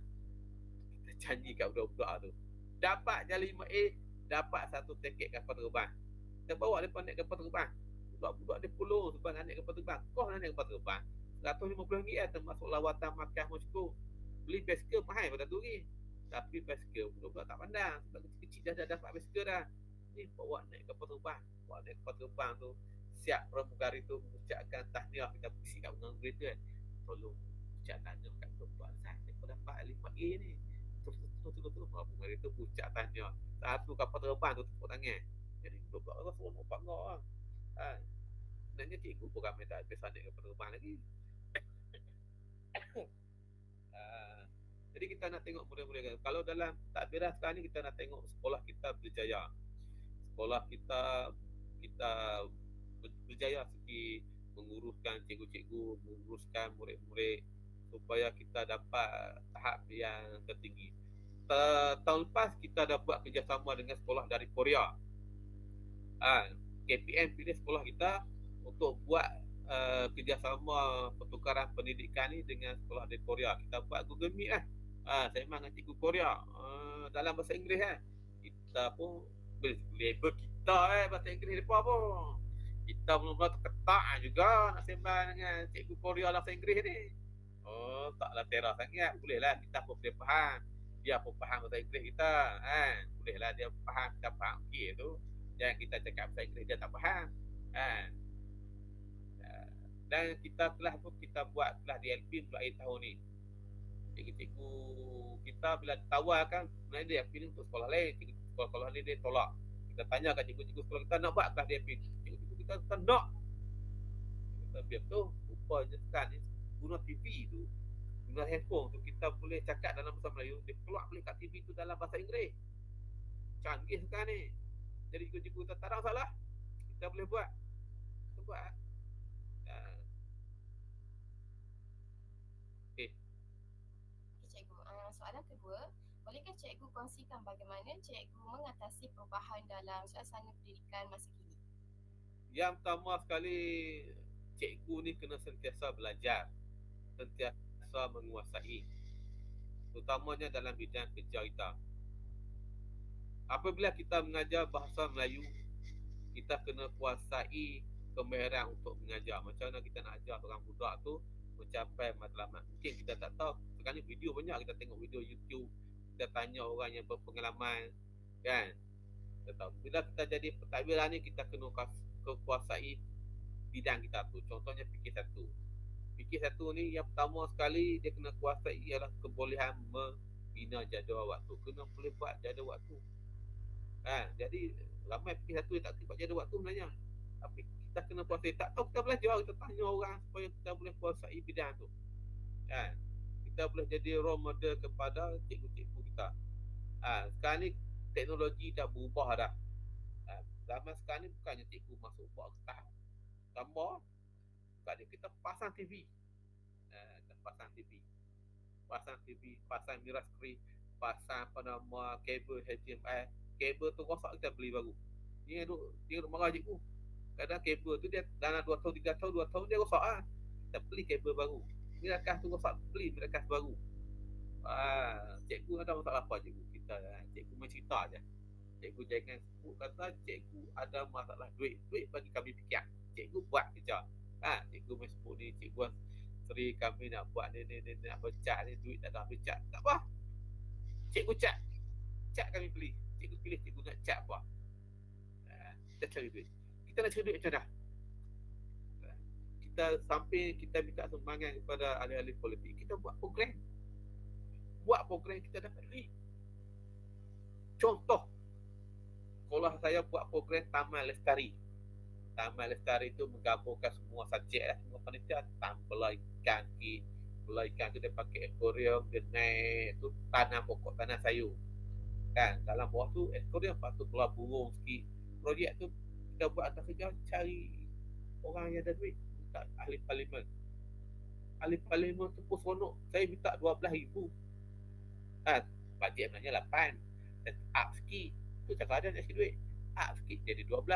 C: Kita janji kat budak-budak tu, dapat je 5A, dapat satu tiket kapal terbang. Kita bawa mereka naik kapal terbang. Budak-budak dia pulung sebab nak naik kapal terbang. Kau nak naik kapal terbang RM150 termasuk lawatan makan Moskow. Beli basikal mahal pada tu ni. Tapi basikal budak-budak tak pandang, sebab kecil-kecil dah dapat basikal dah. Ni bawa naik kapal terbang. Bawa naik kapal terbang tu, siap pramugari tu mengucapkan tahniah. Kita bisi kat dengan murid tu kan, tolong ucap tahniah kat budak-budak saya dapat 5A ni. Terus pramugari tu ucap tahniah. Satu kapal terbang tu tepuk tangan. Jadi budak-budak rasa seronok bangga lah. Sebenarnya cikgu pun ramai tak habis naik kapal terbang lagi. Jadi kita nak tengok murid-murid. Kalau dalam takbiran sekarang ni, kita nak tengok sekolah kita berjaya. Sekolah kita berjaya segi menguruskan cikgu-cikgu, menguruskan murid-murid supaya kita dapat tahap yang tertinggi. Tahun lepas kita dah buat kerjasama dengan sekolah dari Korea. KPM pilih sekolah kita untuk buat kerjasama pertukaran pendidikan ni dengan sekolah dari Korea. Kita buat Google Meet lah. Saya memang dengan cikgu Korea dalam bahasa Inggeris kan. Kita pun label kita bahasa Inggeris depa pun. Kita mula-mula terketak juga nak sembang dengan cikgu Korea dalam bahasa Inggeris ni. Taklah terah sangat. Bolehlah kita pun boleh faham. Dia pun faham bahasa Inggeris kita kan. Bolehlah dia faham, kita faham. Okey tu. Jangan kita cakap bahasa Inggeris dia tak faham kan. Dan kita telah pun kita buat kelas DLP untuk akhir tahun ni. Cikgu-cikgu kita bila ditawarkan sebenarnya dia pilih untuk sekolah lain, sekolah lain dia tolak. Kita tanya kat cikgu-cikgu sekolah kita nak buat kelas DLP. Cikgu-cikgu kita nak. Kita biar tu rupanya sekarang ni guna TV tu, guna handphone tu, kita boleh cakap dalam bahasa Melayu, dia keluar boleh kat TV tu dalam bahasa Inggeris. Canggih sekarang ni. Jadi cikgu-cikgu kita tak ada masalah, kita boleh buat. Kita buat.
A: Soalan kedua, bolehkah cikgu kongsikan bagaimana cikgu mengatasi perubahan dalam suasana pendidikan masa kini?
C: Yang pertama sekali, cikgu ni kena sentiasa belajar, sentiasa menguasai, terutamanya dalam bidang kerja kita. Apabila kita mengajar bahasa Melayu, kita kena kuasai kemahiran untuk mengajar. Macam mana kita nak ajar orang budak tu mencapai matlamat. Mungkin kita tak tahu. Sekarang ni video banyak, kita tengok video YouTube, kita tanya orang yang berpengalaman kan. Kita tahu. Bila kita jadi pentadbiran ni, kita kena kuasai bidang kita tu. Contohnya fikir satu. Fikir satu ni yang pertama sekali dia kena kuasai ialah kebolehan membina jadual waktu. Kena boleh buat jadual waktu. Jadi ramai fikir satu yang tak buat jadual waktu sebenarnya. Tapi kita kena kuasai. Tak tahu kita belajar, kita tanya orang supaya kita boleh kuasai bidang tu. Kita boleh jadi role model kepada cikgu-cikgu kita. Sekarang ni teknologi dah berubah dah. Zaman sekarang ni bukannya cikgu masuk buat kertas gambar, bukannya kita pasang TV. pasang TV, pasang miras skrin, pasang kabel HDMI. Kabel tu rosak kita beli baru. Dia duk marah cikgu. Kadang kabel tu dia dalam 2 tahun 3 tahun 2 tahun dia rosak ah. Kita beli kabel baru. Miras tu rosak, beli miras baru. Cikgu ada masalah apa cikgu? Cikgu main cerita aja. Cikgu jangan sebut kata cikgu ada masalah duit bagi kami fikir. Cikgu buat kerja. Cikgu main sebut ni, cikgu Seri kami nak buat ni nak bercat ni, duit tak ada bercat. Tak apa. Cikgu cat kami beli. Cikgu pilih cikgu nak cat apa. Kita cari duit. Kita nak cari duit macam dah. Kita sampai kita minta sumbangan kepada ahli-ahli politik. Kita buat program kita dapat duit. Contoh, sekolah saya buat program Taman Lestari. Taman Lestari itu menggabungkan semua subjek semua panitia. Belah ikan tu dia pakai akuarium, dia naik tu tanam pokok, tanam sayur. Kan, dalam bawah tu akuarium, lepas tu belah burung sikit. Projek tu kita buat atas kerja, cari orang yang ada duit, minta ahli parlimen. Ahli parlimen tu pun seronok. Saya minta 12,000. Bajet sebenarnya 8. Dan up sikit. Tu cakap ada nak sikit duit. Up sikit jadi 12.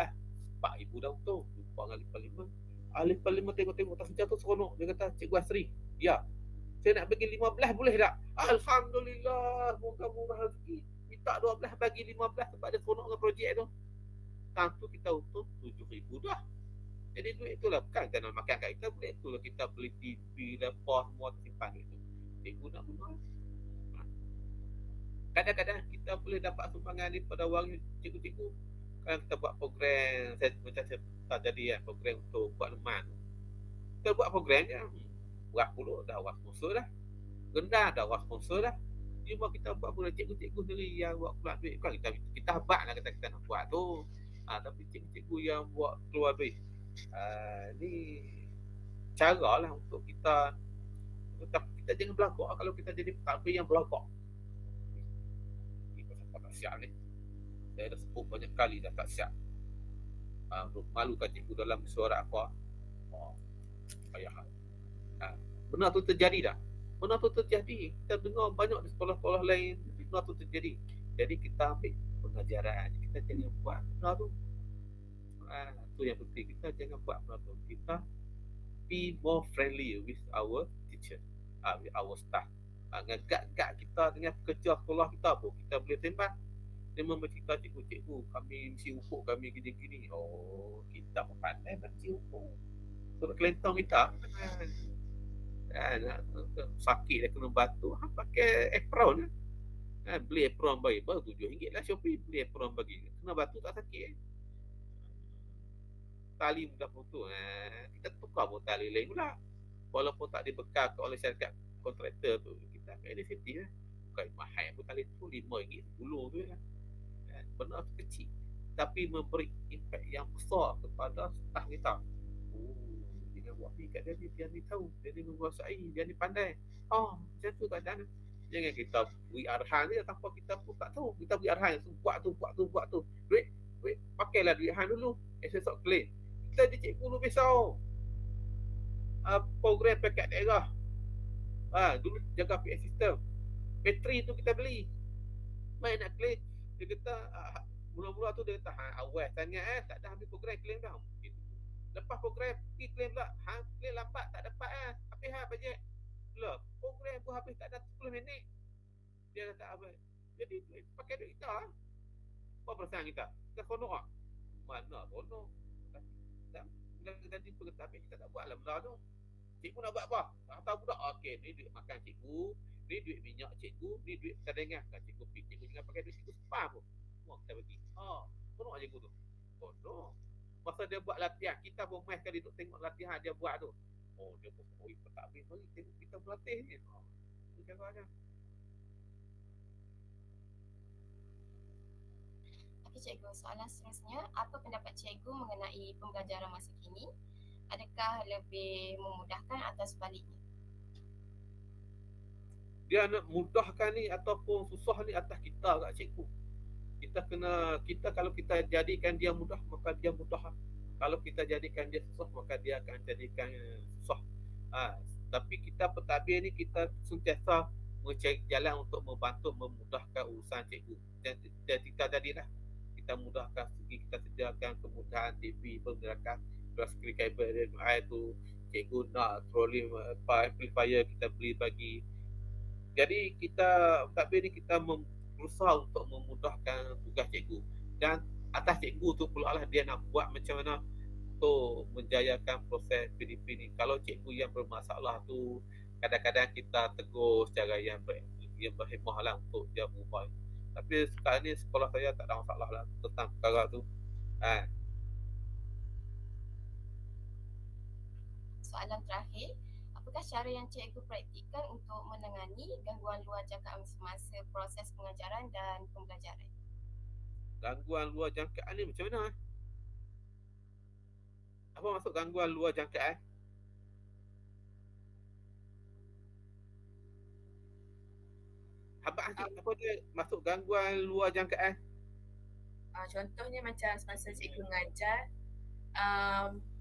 C: 4,000 dah untung. Jumpa dengan ahli parlimen. Ahli parlimen tengok-tengok tak kerja tu seronok. Dia kata, Cikgu Asri, ya, saya nak bagi 15 boleh tak? Alhamdulillah, murah-murah rezeki. Minta 12 bagi 15 sebab dia seronok dengan projek tu. Tentu kita untung 7,000 dah. Jadi duit tu lah, bukan kita nak makan kat kita, duit tu lah kita beli TV, laptop, semua tersimpan duit tu. Cikgu nak guna. Kadang-kadang kita boleh dapat sumbangan daripada orang cikgu-cikgu. Kadang kita buat program, saya macam tak jadi program untuk buat leman. Kita buat program je, berat puluk dah orang sponsor dah. Rendah dah orang sponsor dah. Cuma kita buat pula cikgu-cikgu sendiri yang buat keluar duit. Bukan kita habak lah kata kita nak buat tu. Tapi cikgu-cikgu yang buat keluar duit. Ni cara lah untuk kita. Kita jangan belakok kalau kita jadi petabir yang belakok. Tak siap ni. Saya dah sebut banyak kali dah tak siap. Malukan cikgu dalam suara apa. Payah. Benar tu terjadi dah. Benar tu terjadi. Kita dengar banyak di sekolah-sekolah lain. Benar tu terjadi. Jadi kita ambil pengajaran. Kita jangan buat benar tu. Tu yang penting. Kita jangan buat benar tu. Kita be more friendly with our teacher. With our staff. Dengan gad-gad kita dengan pekerja sekolah kita pun kita boleh tembak. Dia membercerita cikgu, kami mesti ukur kami gini-gini. Oh, kita pun pandai mesti ukur. Surat kelentong kita sakit dah kena batu, pakai apron. Beli apron bagi baru RM7 lah Shopee, beli apron bagi. Kena batu tak sakit. Tali mudah putus. Kita tukar pun tali lain pula. Walaupun tak dibekal oleh syarikat kontraktor tu, kita ambil inisiatif lah. Bukan mahal pun tali tu, RM5 10 tu lah. Benar kecil, tapi memberi impak yang besar kepada staf kita. Jangan buat ni kat dia, biar dia tahu, dia ni menguasai, dia ni pandai. Macam tu keadaan. Jangan kita beri arahan dia tanpa kita pun tak tahu. Kita beri arahan, buat tu. Duit, pakailah duit arahan dulu. Esok claim. Kita di cikgu dulu besar. Program pekat daerah. Dulu jaga PA sistem. Bateri tu kita beli. Main nak claim. Dia kata mula-mula tu dia kata awal sangat tak dah habis program claim dah. Lepas program pergi claim pula. Claim lambat tak dapat habis bajet. Lah, program pun habis tak ada 10 minit. Dia kata apa? Jadi pakai duit kita. Apa perasaan kita? Kita seronok tak? Mana seronok? Bila tadi perkata habis kita tak buat lah benda tu. Cikgu nak buat apa? Tak tahu budak. Okey, ni duit makan cikgu. Ni duit minyak cikgu, ni duit cadangan kan cikgu pergi. Cikgu jangan pakai duit cikgu spam pun. Semua kita bagi. Tolong cikgu tu. Tolong. Masa dia buat latihan, kita pun mai sekali duduk tengok latihan dia buat tu. Dia pun tak habis mari tengok kita berlatih ni. Tu caranya.
E: Okey cikgu, soalan seterusnya, apa pendapat cikgu mengenai pembelajaran masa kini? Adakah lebih memudahkan atau sebaliknya?
C: Dia nak mudahkan ni ataupun susah ni atas kita kat cikgu. Kita kalau kita jadikan dia mudah maka dia mudah. Kalau kita jadikan dia susah maka dia akan jadikan susah. Tapi kita pentadbir ni kita sentiasa mencari jalan untuk membantu memudahkan urusan cikgu. Dan kita tadilah kita mudahkan segi kita sediakan kemudahan TV, pergerakan, skrin kabel HDMI tu, cikgu nak trolling amplifier kita beli bagi. Jadi kita pentadbir ni kita berusaha untuk memudahkan tugas cikgu. Dan atas cikgu tu pula lah dia nak buat macam mana untuk menjayakan proses PDP ni. Kalau cikgu yang bermasalah tu, kadang-kadang kita tegur secara yang berhikmah lah untuk dia berubah. Tapi sekarang ni sekolah saya tak ada masalah lah tentang perkara tu.
E: Soalan terakhir, apakah cara yang cikgu praktikkan untuk menangani gangguan luar jangkaan semasa proses pengajaran dan pembelajaran?
C: Gangguan luar jangkaan ni macam mana? Apa maksud gangguan luar jangkaan? Apa dia masuk gangguan luar jangkaan?
A: Contohnya macam semasa cikgu mengajar,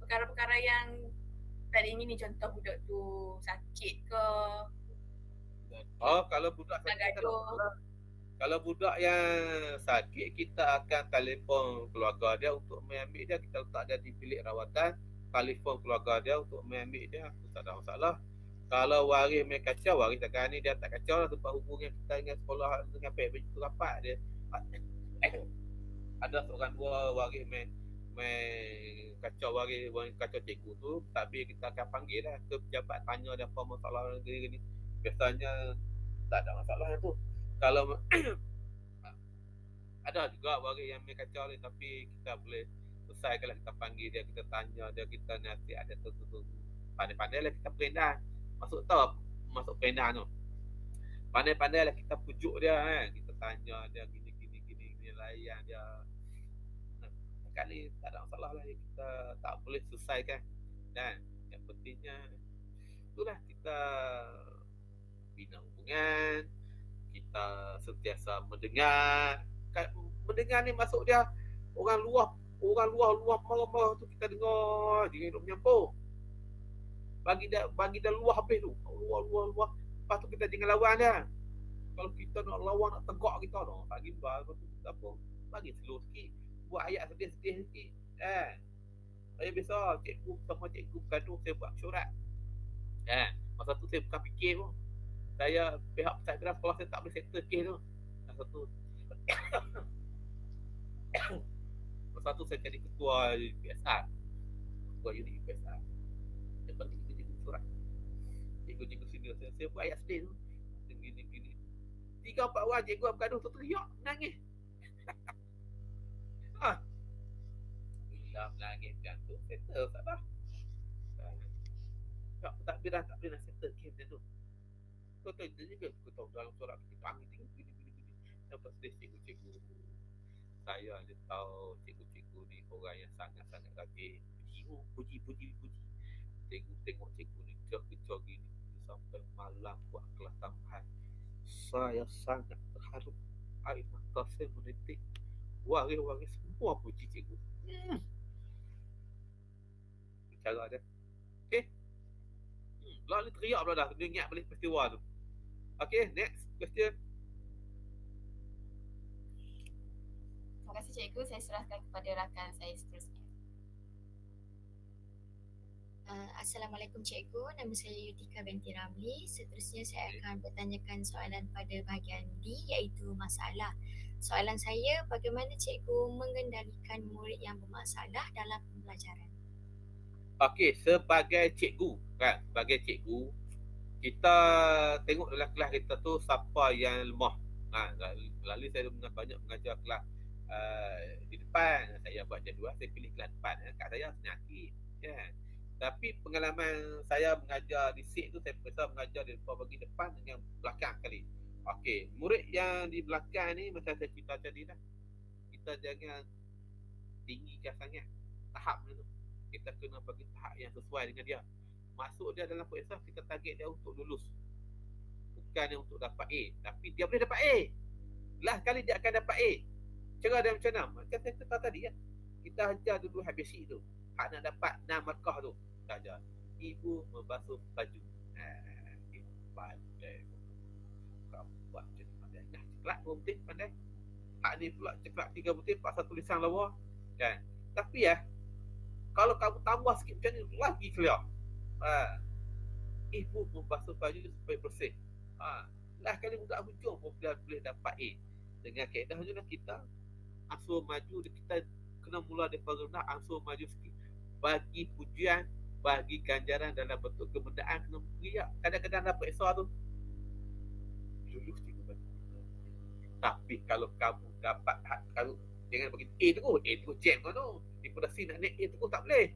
A: perkara-perkara yang tak diingini, contoh budak tu sakit ke.
C: Kalau budak sakit, kalau budak yang sakit, kita akan telefon keluarga dia untuk mengambil dia. Kita letak dia di bilik rawatan, telefon keluarga dia untuk mengambil dia. Itu tak ada masalah. Kalau waris main kacau, waris sekarang ni dia tak kacau lah sebab hubungan kita dengan sekolah dengan PB itu rapat dia. Ada seorang dua waris main kacau kacau cikgu tu, tapi kita akan panggil lah ke pejabat, tanya dia apa masalah gini. Biasanya tak ada masalah tu. Kalau ada juga waris yang main kacau ni, tapi kita boleh selesaikan lah, kita panggil dia, kita tanya dia, kita nanti ada tu pandai-pandai lah kita perendah. Masuk perendah tu. Pandai-pandai lah kita pujuk dia kita tanya dia gini layan dia. Kali tak ada masalah lah, kita tak boleh selesaikan. Dan yang pentingnya itulah, kita bina hubungan, kita sentiasa mendengar. Mendengar ni masuk dia orang luar marah-marah tu kita dengar, dia hidup menyampur. Bagi dia luar habis tu. Luar. Lepas tu kita jangan lawan dia. Kalau kita nak lawan, nak tegak kita dah, tak gimbal. Lepas tu kita apa? Bagi slow sikit. Buat ayat sedih-sedih sikit. Saya biasa cikgu sama cikgu bergaduh, saya buat surat. Masa tu saya bukan fikir pun. Saya pihak pentadbiran sekolah saya tak boleh settle kes tu. Masa tu saya jadi ketua UPSR. Ketua unit UPSR. Yang penting cikgu surat. Cikgu senior saya buat ayat sedih tu. Gini. 3-4 orang cikgu bergaduh tu teriak, menangis. Bila menangis macam tu, settle tak dah. Pihak pentadbiran tak boleh nak settle kes macam tu. Kau tahu juga, kau tahu dalam surat kita panggil gini. Lepas tu cikgu-cikgu saya ada tahu cikgu-cikgu ni orang yang sangat-sangat rajin. Puji. Cikgu tengok cikgu ni kerja gini sampai malam buat kelas tambahan. Saya sangat terharu. Air mata saya menitik. Waris semua puji cikgu. Cara dia. Okay. Lalu teriak pula dah. Dia ingat balik peristiwa tu. Okay, next question.
E: Terima kasih cikgu, saya serahkan kepada rakan saya seterusnya.
F: Assalamualaikum cikgu, nama saya Yutika binti Ramli. Seterusnya saya akan bertanyakan soalan pada bahagian D, iaitu masalah. Soalan saya, bagaimana cikgu mengendalikan murid yang bermasalah dalam pembelajaran?
C: Okey, sebagai cikgu kita tengok dalam kelas kita tu siapa yang lemah. Lalu saya banyak mengajar kelas di depan. Saya buat jadual, saya pilih kelas depan. Kat saya penyakit. Tapi pengalaman saya mengajar di SID tu, saya biasa mengajar di depan bagi depan dengan belakang kali. Okey, murid yang di belakang ni macam saya cerita tadi dah. Kita jangan tinggikan sangat tahap dia tu. Kita kena bagi tahap yang sesuai dengan dia. Masuk dia dalam peperiksaan, kita target dia untuk lulus. Bukan dia untuk dapat A, tapi dia boleh dapat A. Last kali dia akan dapat A. Cara dia macam mana? Macam saya kata tadi ya. Kita ajar dulu habis tu. Hak nak dapat 6 markah tu. Kita ajar. Ibu membasuh baju. hak ni pula cekak 3 butir pasal tulisan lawa kan. Tapi kalau kamu tambah sikit macam ni lagi clear. Ibu membasuh baju supaya bersih. Lah kali budak hujung pun boleh dapat A. Dengan kaedahnya kita ansur maju, kita kena mula daripada rendah, ansur maju sikit. Bagi pujian, bagi ganjaran dalam bentuk kemendaan kena beriak. Kadang-kadang dapat esok tu lulus 3 bagi. Tapi kalau kamu dapat kalau jangan bagi A terus jam kau tu. Daripada C nak naik A terus tak boleh.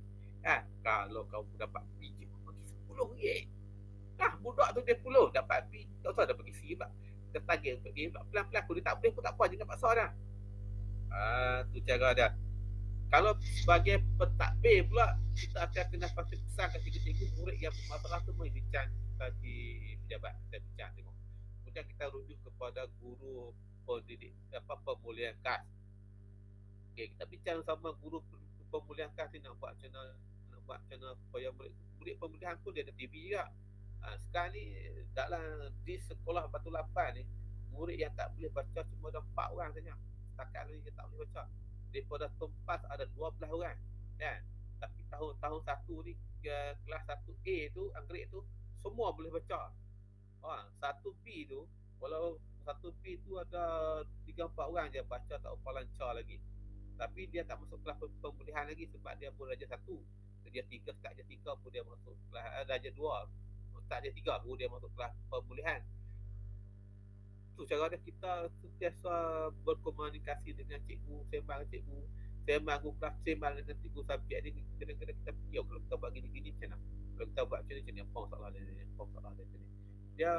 C: Kalau kamu dapat B je bagi 10 ringgit. Budak tu dia 10 dapat B, tak usah dah bagi C sebab kita tagih untuk A sebab pelan-pelan kalau dia tak boleh pun tak apa, jangan paksa dah. Tu cara dia. Kalau sebagai pentadbir pula, kita akan kena pasti pesan kat cikgu-cikgu murid yang bermasalah tu mari bincang bagi pejabat, kita bincang tengok. Kemudian kita rujuk kepada guru pendidik pemulihan kas. Okey, kita bincang sama guru pemulihan kas ni nak buat macam mana supaya murid pemulihan pun dia ada TV juga. Sekarang ni dalam di sekolah Batu Lapan ni, murid yang tak boleh baca cuma ada 4 orang saja. Setakat ni dia tak boleh baca. Daripada Tumpas ada 12 orang kan. Tapi tahun 1 ni kelas 1A tu, Anggerik tu semua boleh baca. 1B tu, walau 1B tu ada 3-4 orang je baca tak apa lancar lagi. Tapi dia tak masuk kelas pemulihan lagi sebab dia pun darjah 1. Dia 3 start darjah 3 pun dia masuk kelas darjah 2. Tak darjah 3 pun dia masuk kelas pemulihan. Tu cara dia, kita sentiasa berkomunikasi dengan cikgu, sembang dengan cikgu, sembang kelas, sembang dengan cikgu subjek ni. Kadang-kadang kita fikir kalau kita buat gini-gini macam mana, kalau kita buat macam ni apa masalah dia, dia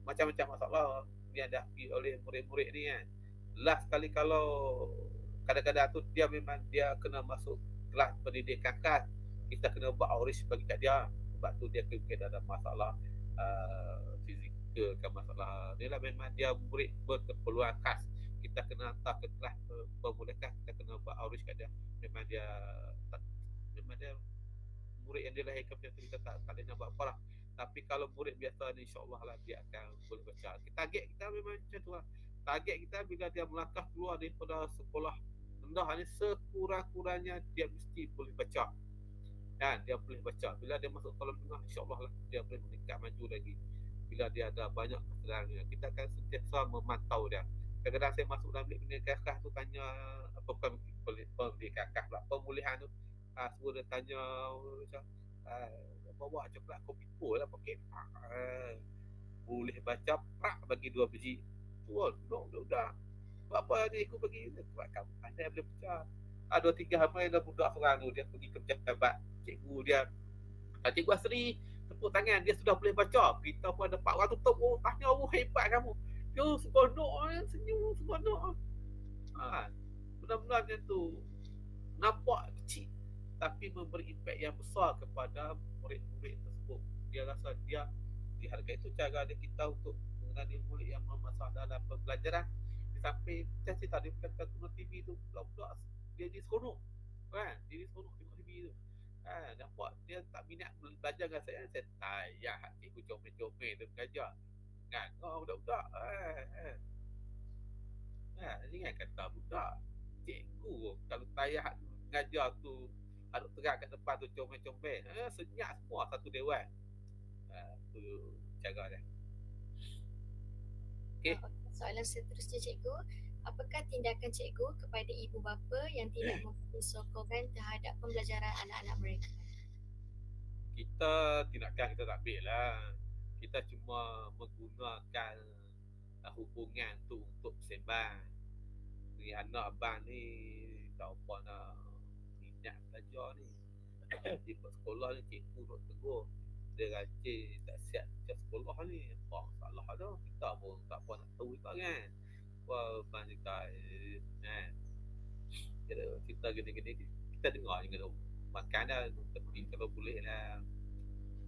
C: macam-macam masalah yang dihadapi oleh murid-murid ni kan. Last kali kalau kadang-kadang tu dia memang dia kena masuk kelas pendidikan kas, kita kena buat outreach bagi kat dia. Sebab tu dia mungkin ada masalah fizikal ke masalah ni lah, memang dia murid berkeperluan khas, kita kena hantar ke kelas pemulihan kas, kita kena buat outreach kat dia. Memang dia murid yang dilahirkan macam tu, kita tak boleh nak buat apa lah. Tapi kalau murid biasa ni insyaAllah lah dia akan boleh baca. Target kita memang macam tu lah. Target kita bila dia melangkah keluar daripada sekolah rendah ni, sekurang-kurangnya dia mesti boleh baca. Dan dia boleh baca. Bila dia masuk sekolah menengah, insyaAllah lah dia boleh meningkat maju lagi. Bila dia ada banyak kesedarannya, kita akan sentiasa memantau dia. Kadang-kadang saya masuk dalam bilik pendidikan kas tu tanya, bukan pendidikan kas pula, pemulihan tu, semua dia tanya macam bawa coklat kopi lah pakai boleh baca prak bagi 2 biji. Udah. Buat apa ni aku bagi sebab kamu pandai boleh baca. 2-3 hari dah budak seorang tu dia pergi ke pejabat cikgu dia, Cikgu Asri tepuk tangan, dia sudah boleh baca. Kita pun ada 4 orang tutup, tanya hebat kamu. Dia seronok senyum seronok. Benar-benar macam tu, nampak kecil tapi memberi impak yang besar kepada murid-murid tersebut. Dia rasa dia dihargai. Itu cara dia kita untuk mengenali murid yang bermasalah dalam pembelajaran. Di samping saya cerita dia bukan kat TV tu, budak-budak dia seronok kan, dia seronok tengok TV tu. Nampak dia tak minat belajar dengan saya tayar cikgu comel-comel dia mengajar kan. Budak-budak jangan kata budak, cikgu kalau tayar mengajar tu ada terang kat depan tu comel-comel, senyap semua satu dewan. Tu cara dia. Okey.
F: Soalan seterusnya cikgu, apakah tindakan cikgu kepada ibu bapa yang tidak memberi sokongan terhadap pembelajaran anak-anak mereka?
C: Kita tindakan kita tak ambil lah. Kita cuma menggunakan hubungan tu untuk sembang. Ni anak abang ni tak apa nak minat belajar ni. Di sekolah ni cikgu nak tegur, dia rajin tak siap macam sekolah ni, apa masalah dah. Kita pun tak apa nak tahu tak kan. Abang kita kita gini-gini kita dengar je kalau makanan tapi kalau boleh lah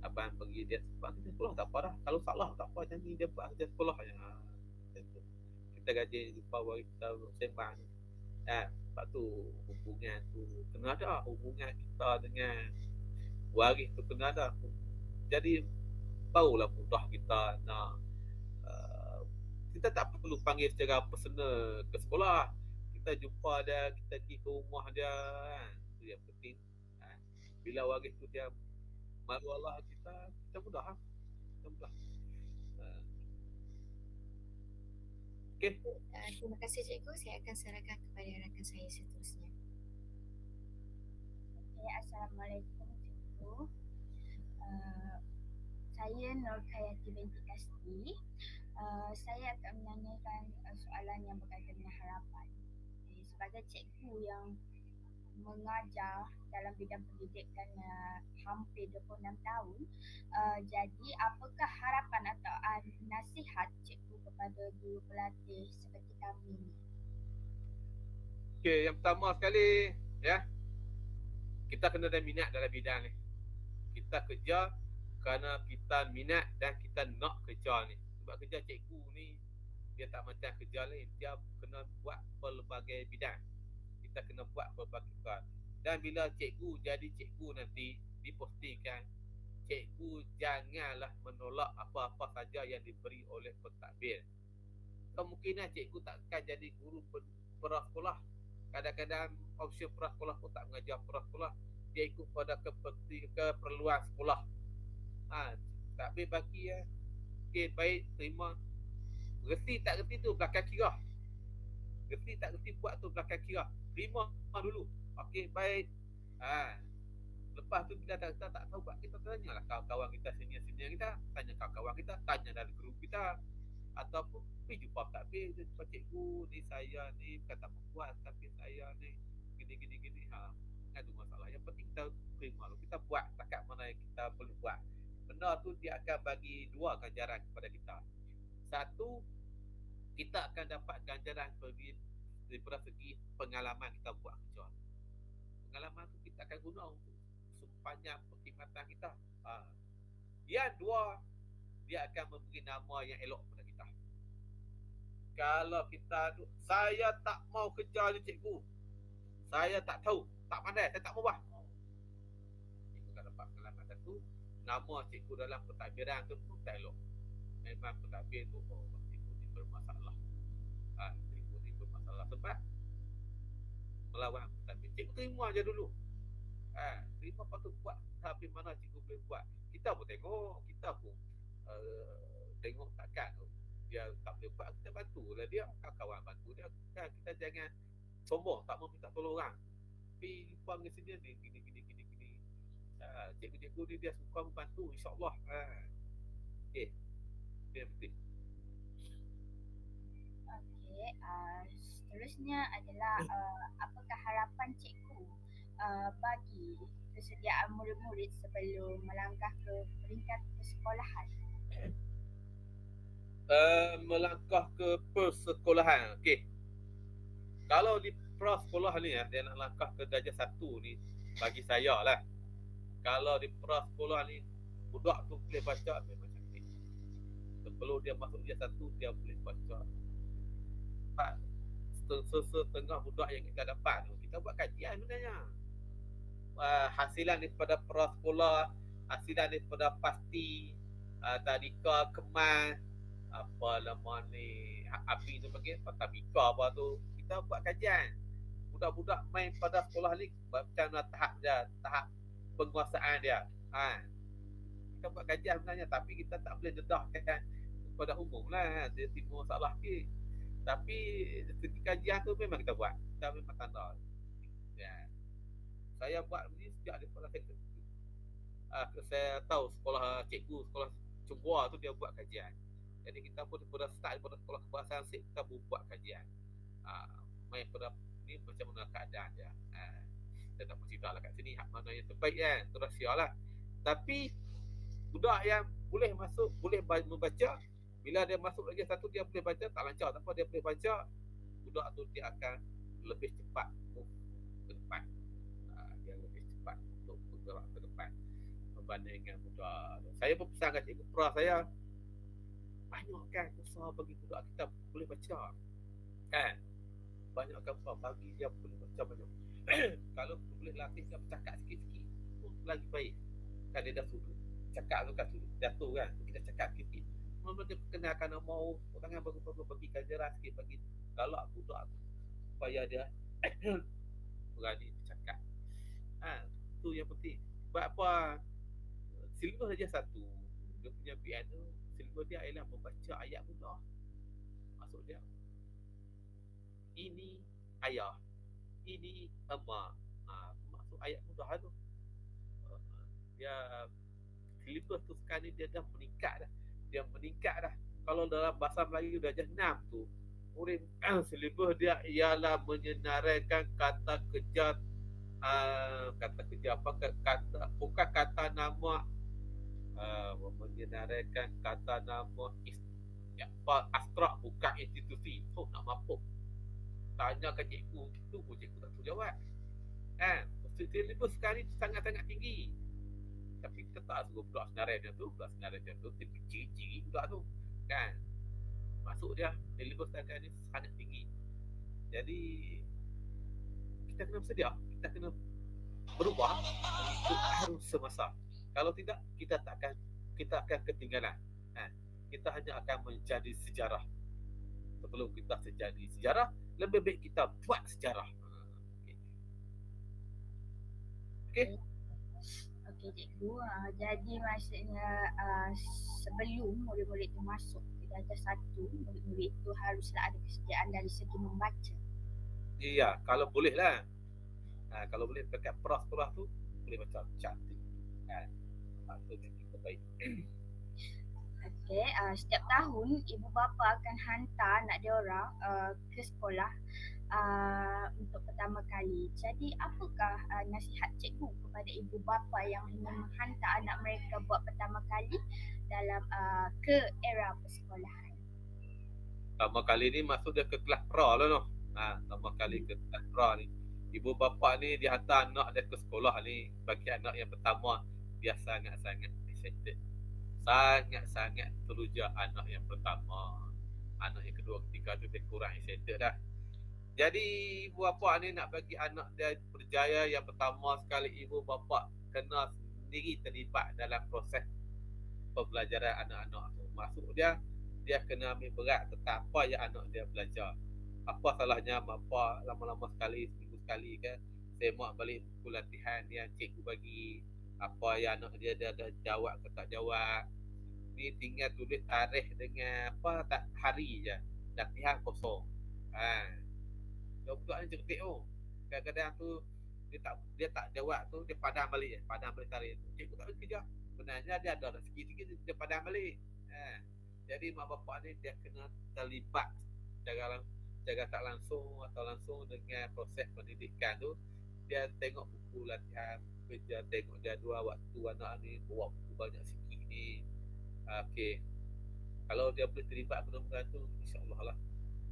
C: abang bagi dia sebab kita sekolah tak apa dah, kalau salah tak apa, jangan dia buat kerja sekolah je. Kita gaji bawa kita sembang sebab tu hubungan tu kena ada, hubungan kita dengan waris tu kena ada. Jadi barulah mudah kita nak kita tak perlu panggil secara personal ke sekolah. kita jumpa dia, kita pergi ke rumah dia kan. Itu yang penting. Bila waris tu dia malu Allah kita mudah. Kita mudah. Okey.
F: Terima kasih cikgu. Saya akan serahkan kepada rakan saya seterusnya.
G: Assalamualaikum cikgu. Saya Nur Khayati binti Kasti. Saya akan menanyakan soalan yang berkaitan dengan harapan. Sebagai cikgu yang mengajar dalam bidang pendidikan hampir 26 tahun, jadi apakah harapan atau nasihat cikgu kepada guru pelatih seperti kami ni?
C: Okey, yang pertama sekali ya, kita kena ada minat dalam bidang ni. Kita kerja kerana kita minat dan kita nak kerja ni. Sebab kerja cikgu ni dia tak macam kerja lain. Dia kena buat pelbagai bidang. Kita kena buat pelbagai bidang. Dan bila cikgu jadi cikgu nanti dipostingkan, cikgu janganlah menolak apa-apa saja yang diberi oleh pentadbir. Kemungkinan cikgu takkan jadi guru prasekolah. Kadang-kadang option prasekolah pun tak mengajar prasekolah. Dia ikut pada keperluan sekolah. Takbir bagi okey, baik, terima. Reti tak reti tu belakang kira. Reti tak reti buat tu belakang kira. Terima dulu. Okey, baik. Lepas tu bila kita tak tahu buat, kita tanyalah kawan-kawan kita, senior-senior kita, tanya kawan-kawan kita, tanya dalam grup kita, ataupun pergi jumpa takbir, jumpa cikgu ni, saya ni bukan tak membuat, tapi saya ni gini. Itu masalah. Yang penting kita terima dulu. Kita buat takat mana yang kita perlu buat. Benda tu dia akan bagi dua ganjaran kepada kita. Satu, kita akan dapat ganjaran daripada segi pengalaman kita buat kerja. Pengalaman tu kita akan guna untuk sepanjang perkhidmatan kita. Yang dua, dia akan memberi nama yang elok kepada kita. Kalau kita saya tak mau kerja ni cikgu, saya tak tahu, tak pandai, saya tak mau buat. Cikgu tak dapat pengalaman satu, nama cikgu dalam pentadbiran tu pun tak elok. Memang pentadbir tu cikgu ni bermasalah. Cikgu ni bermasalah sebab melawan pentadbir. Cikgu terima je dulu. Terima lepas tu buat tapi mana cikgu boleh buat. Kita pun tengok, kita pun tengok takkan dia tak boleh buat, kita bantulah dia, kawan bantu dia. Kita jangan sombong, tak mau minta tolong orang. Tapi jumpa dengan sini ni gini. Cikgu-cikgu ni dia suka membantu, insya-Allah. Okey. Dia penting.
G: Okey, seterusnya adalah apakah harapan cikgu bagi kesediaan murid-murid sebelum melangkah ke peringkat persekolahan?
C: Melangkah ke persekolahan. Okey. Kalau di prasekolah ni dia nak langkah ke darjah 1 ni, bagi saya lah. Kalau di prasekolah ni budak tu boleh baca memang cantik. Sebelum dia masuk darjah 1 dia boleh baca. Setengah budak yang kita dapat tu, kita buat kajian sebenarnya. Hasilan daripada prasekolah, hasilan daripada pasti, tadika, kemas, apa nama ni, api tu panggil tabika apa tu, kita buat kajian. Budak-budak main pada sekolah ni macam mana tahap dia, tahap penguasaan dia. Kita buat kajian sebenarnya, tapi kita tak boleh dedahkan kepada umum lah, dia timbul masalah ke. Tapi segi kajian tu memang kita buat, kita memang tanda. Saya buat ni sejak daripada saya tahu sekolah cikgu, sekolah Cunggua tu dia buat kajian. Jadi kita pun pada start daripada sekolah kebahasaan sik, kita pun buat kajian. Main pada ni macam mana keadaan dia. Saya tak mesti tahu lah kat sini hak mana yang terbaik kan, terasial lah. Tapi budak yang boleh masuk, boleh membaca, bila dia masuk lagi satu dia boleh baca, tak lancar, tak apa, dia boleh baca, budak tu dia akan lebih cepat ke depan. Dia lebih cepat untuk bergerak ke depan berbanding dengan budak. Saya pun pesan kat cikgu pra saya, banyakkan usaha bagi budak kita boleh baca. Kan? Banyakkan usaha bagi dia boleh baca banyak. Kalau boleh latih dia bercakap sikit-sikit, tu lagi baik. Kan dia dah sudut. Cakap tu kan sudut jatuh kan. Kita cakap sikit. Mula dia perkenalkan nama, tangan baru bagi ganjaran sikit bagi galak budak tu. supaya dia berani bercakap. Tu yang penting. Sebab apa? Silibus saja satu. Dia punya piano, silibus dia ialah membaca ayat mudah. Maksud dia, ini ayah, ini emak. Maksud ayat mudah tu. Dia silibus tu sekarang ni dia dah meningkat dah. Dia meningkat dah. Kalau dalam bahasa Melayu dah jenam tu, murid silibus dia ialah menyenaraikan kata kerja apa, kata bukan kata nama, menyenaraikan kata nama abstrak, bukan institusi. So nak mampu tanya ke cikgu tu pun cikgu tak tahu jawab. Silibus sekarang ni sangat-sangat tinggi. Tapi kita tak suruh budak senarai dia tu ciri-ciri budak tu kan. Maksud dia silibus sekarang ni sangat tinggi. Jadi kita kena bersedia, kita kena berubah untuk harus semasa. Kalau tidak, kita akan ketinggalan. Kita hanya akan menjadi sejarah. Sebelum kita jadi sejarah, lebih baik kita buat sejarah. Okey.
G: Okey cikgu, jadi maksudnya sebelum murid-murid itu masuk ke darjah 1, murid-murid itu haruslah ada kesediaan dari segi membaca.
C: Iya, kalau boleh lah. Kalau boleh dekat peras-peras tu boleh baca cantik. Itu yang terbaik.
G: Okey, setiap tahun ibu bapa akan hantar anak dia orang ke sekolah untuk pertama kali. Jadi apakah nasihat cikgu kepada ibu bapa yang ingin menghantar anak mereka buat pertama kali dalam ke era persekolahan?
C: Pertama kali ni masuk dia ke kelas pra lah noh. Pertama kali ke kelas pra ni. Ibu bapa ni dia hantar anak dia ke sekolah ni, bagi anak yang pertama dia sangat-sangat excited. Sangat-sangat teruja anak yang pertama. Anak yang kedua, ketiga tu dia kurang excited dah. Jadi ibu bapa ni nak bagi anak dia berjaya yang pertama sekali, ibu bapa kena sendiri terlibat dalam proses pembelajaran anak-anak tu. Maksud dia kena ambil berat tentang apa yang anak dia belajar. Apa salahnya mak bapak lama-lama sekali, seminggu sekali kan, semak balik buku latihan yang cikgu bagi, apa yang anak dia dah jawab ke tak jawab. Ni tinggal tulis tarikh dengan apa tak hari je, latihan kosong. Budak ni cerdik tu. Kadang-kadang tu dia tak jawab tu, dia padam balik tarikh tu. Cikgu tak kerja. Sebenarnya dia ada sikit-sikit dia padam balik. Jadi mak bapak ni dia kena terlibat secara tak langsung atau langsung dengan proses pendidikan tu. Dia tengok buku latihan, dia tengok jadual waktu anak ni bawa buku banyak sikit ni. Okey. Kalau dia boleh terlibat benda-benda tu, insya-Allah lah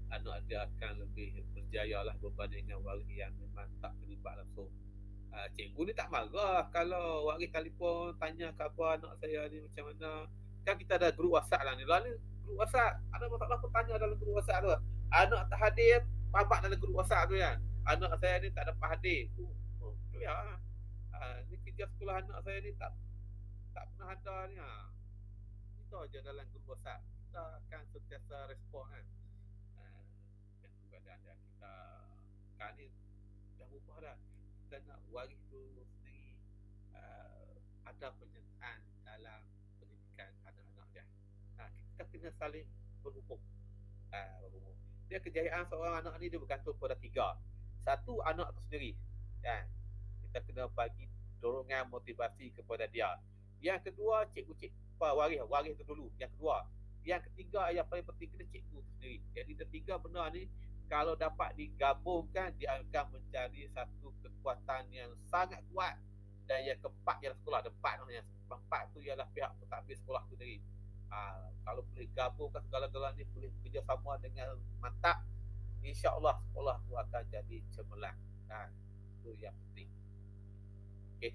C: anak dia akan lebih berjaya lah berbanding dengan waris yang memang tak terlibat langsung. Cikgu ni tak marah kalau waris telefon tanya khabar anak saya ni macam mana. Kan kita ada grup WhatsApp lah ni. Grup WhatsApp, ada masalah pun tanya dalam grup WhatsApp tu. Anak tak hadir, babak dalam grup WhatsApp tu kan. Anak saya ni tak dapat hadir. Tu ya. Ni kerja sekolah anak saya ni tak pernah ada ni. Itu aja dalam grup WhatsApp. Kita akan sentiasa respon kan. Yang keadaan kita sekarang ni dah berubah dah. Kita nak waris tu sendiri ada penyertaan dalam pendidikan anak-anak dia. Kita kena saling berhubung. Dia kejayaan seorang anak ni dia bergantung pada 3. Satu, anak tu sendiri. Kita kena bagi dorongan motivasi kepada dia. Yang kedua, cikgu waris tu dulu. Yang kedua. Yang ketiga yang paling penting kena cikgu tu sendiri. Jadi ketiga benda ni kalau dapat digabungkan, dia akan menjadi satu kekuatan yang sangat kuat. Dan yang keempat ialah sekolah. Yang keempat tu ialah pihak pentadbir sekolah tu sendiri. Kalau boleh gabungkan segala-galanya ni, boleh bekerjasama dengan mantap, insya-Allah sekolah tu akan jadi cemerlang. Itu yang penting. Okey.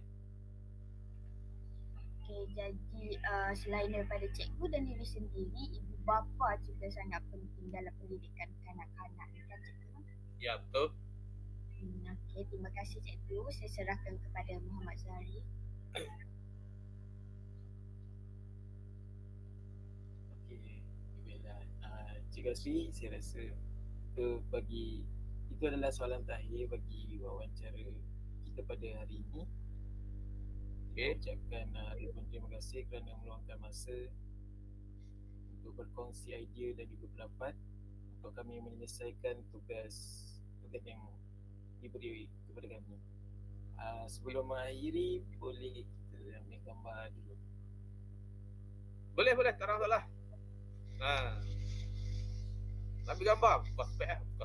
G: Okey, jadi selain daripada cikgu dan diri sendiri, ibu bapa juga sangat penting dalam pendidikan kanak-kanak ni kan cikgu?
C: Ya, betul.
G: Okey, terima kasih cikgu. Saya serahkan kepada Muhammad Zahri.
B: Okey, baiklah. Cikgu Asri, saya rasa kita bagi itu adalah soalan terakhir bagi wawancara kita pada hari ini. Saya ucapkan ribuan terima kasih kerana meluangkan masa untuk berkongsi idea dan juga pendapat untuk kami menyelesaikan tugas yang diberi kepada kami. Sebelum mengakhiri, boleh kita ambil gambar dulu.
C: Boleh, tak ada masalah. Ambil gambar, buka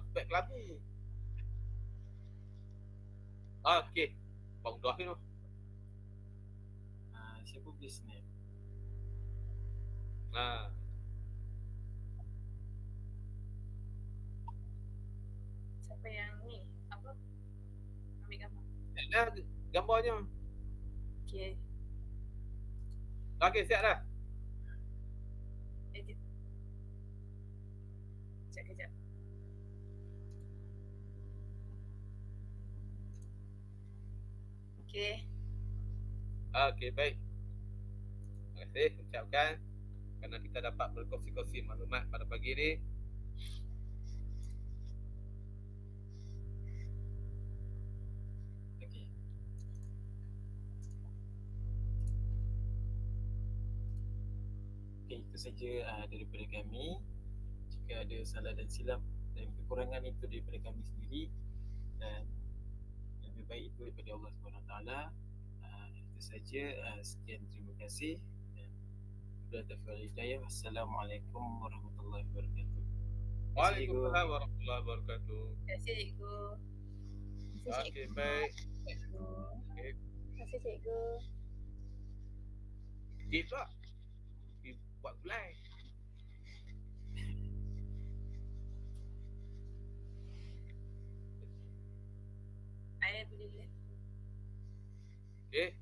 C: spek lagu. Okey. Bang dah ni.
B: Siapa boleh snap?
A: Siapa yang ni? Apa? Ambil gambar.
C: Dah gambarnya.
A: Okay.
C: Okey, siap dah.
A: Edit. Kejap. Okay.
C: Okey, baik. Terima kasih ucapkan kerana kita dapat berkongsi-kongsi maklumat pada pagi ini.
B: Okey, itu saja daripada kami. Jika ada salah dan silap dan kekurangan itu daripada kami sendiri, dan lebih baik itu daripada Allah SWT. Itu saja. Sekian, terima kasih. Dan Assalamualaikum warahmatullahi wabarakatuh.
C: Waalaikumsalam warahmatullahi wabarakatuh.
A: Terima kasih cikgu.
C: Okey, baik.
D: Terima kasih cikgu.
C: Dia pula buat gulai.
A: Saya boleh lihat.
C: Okey.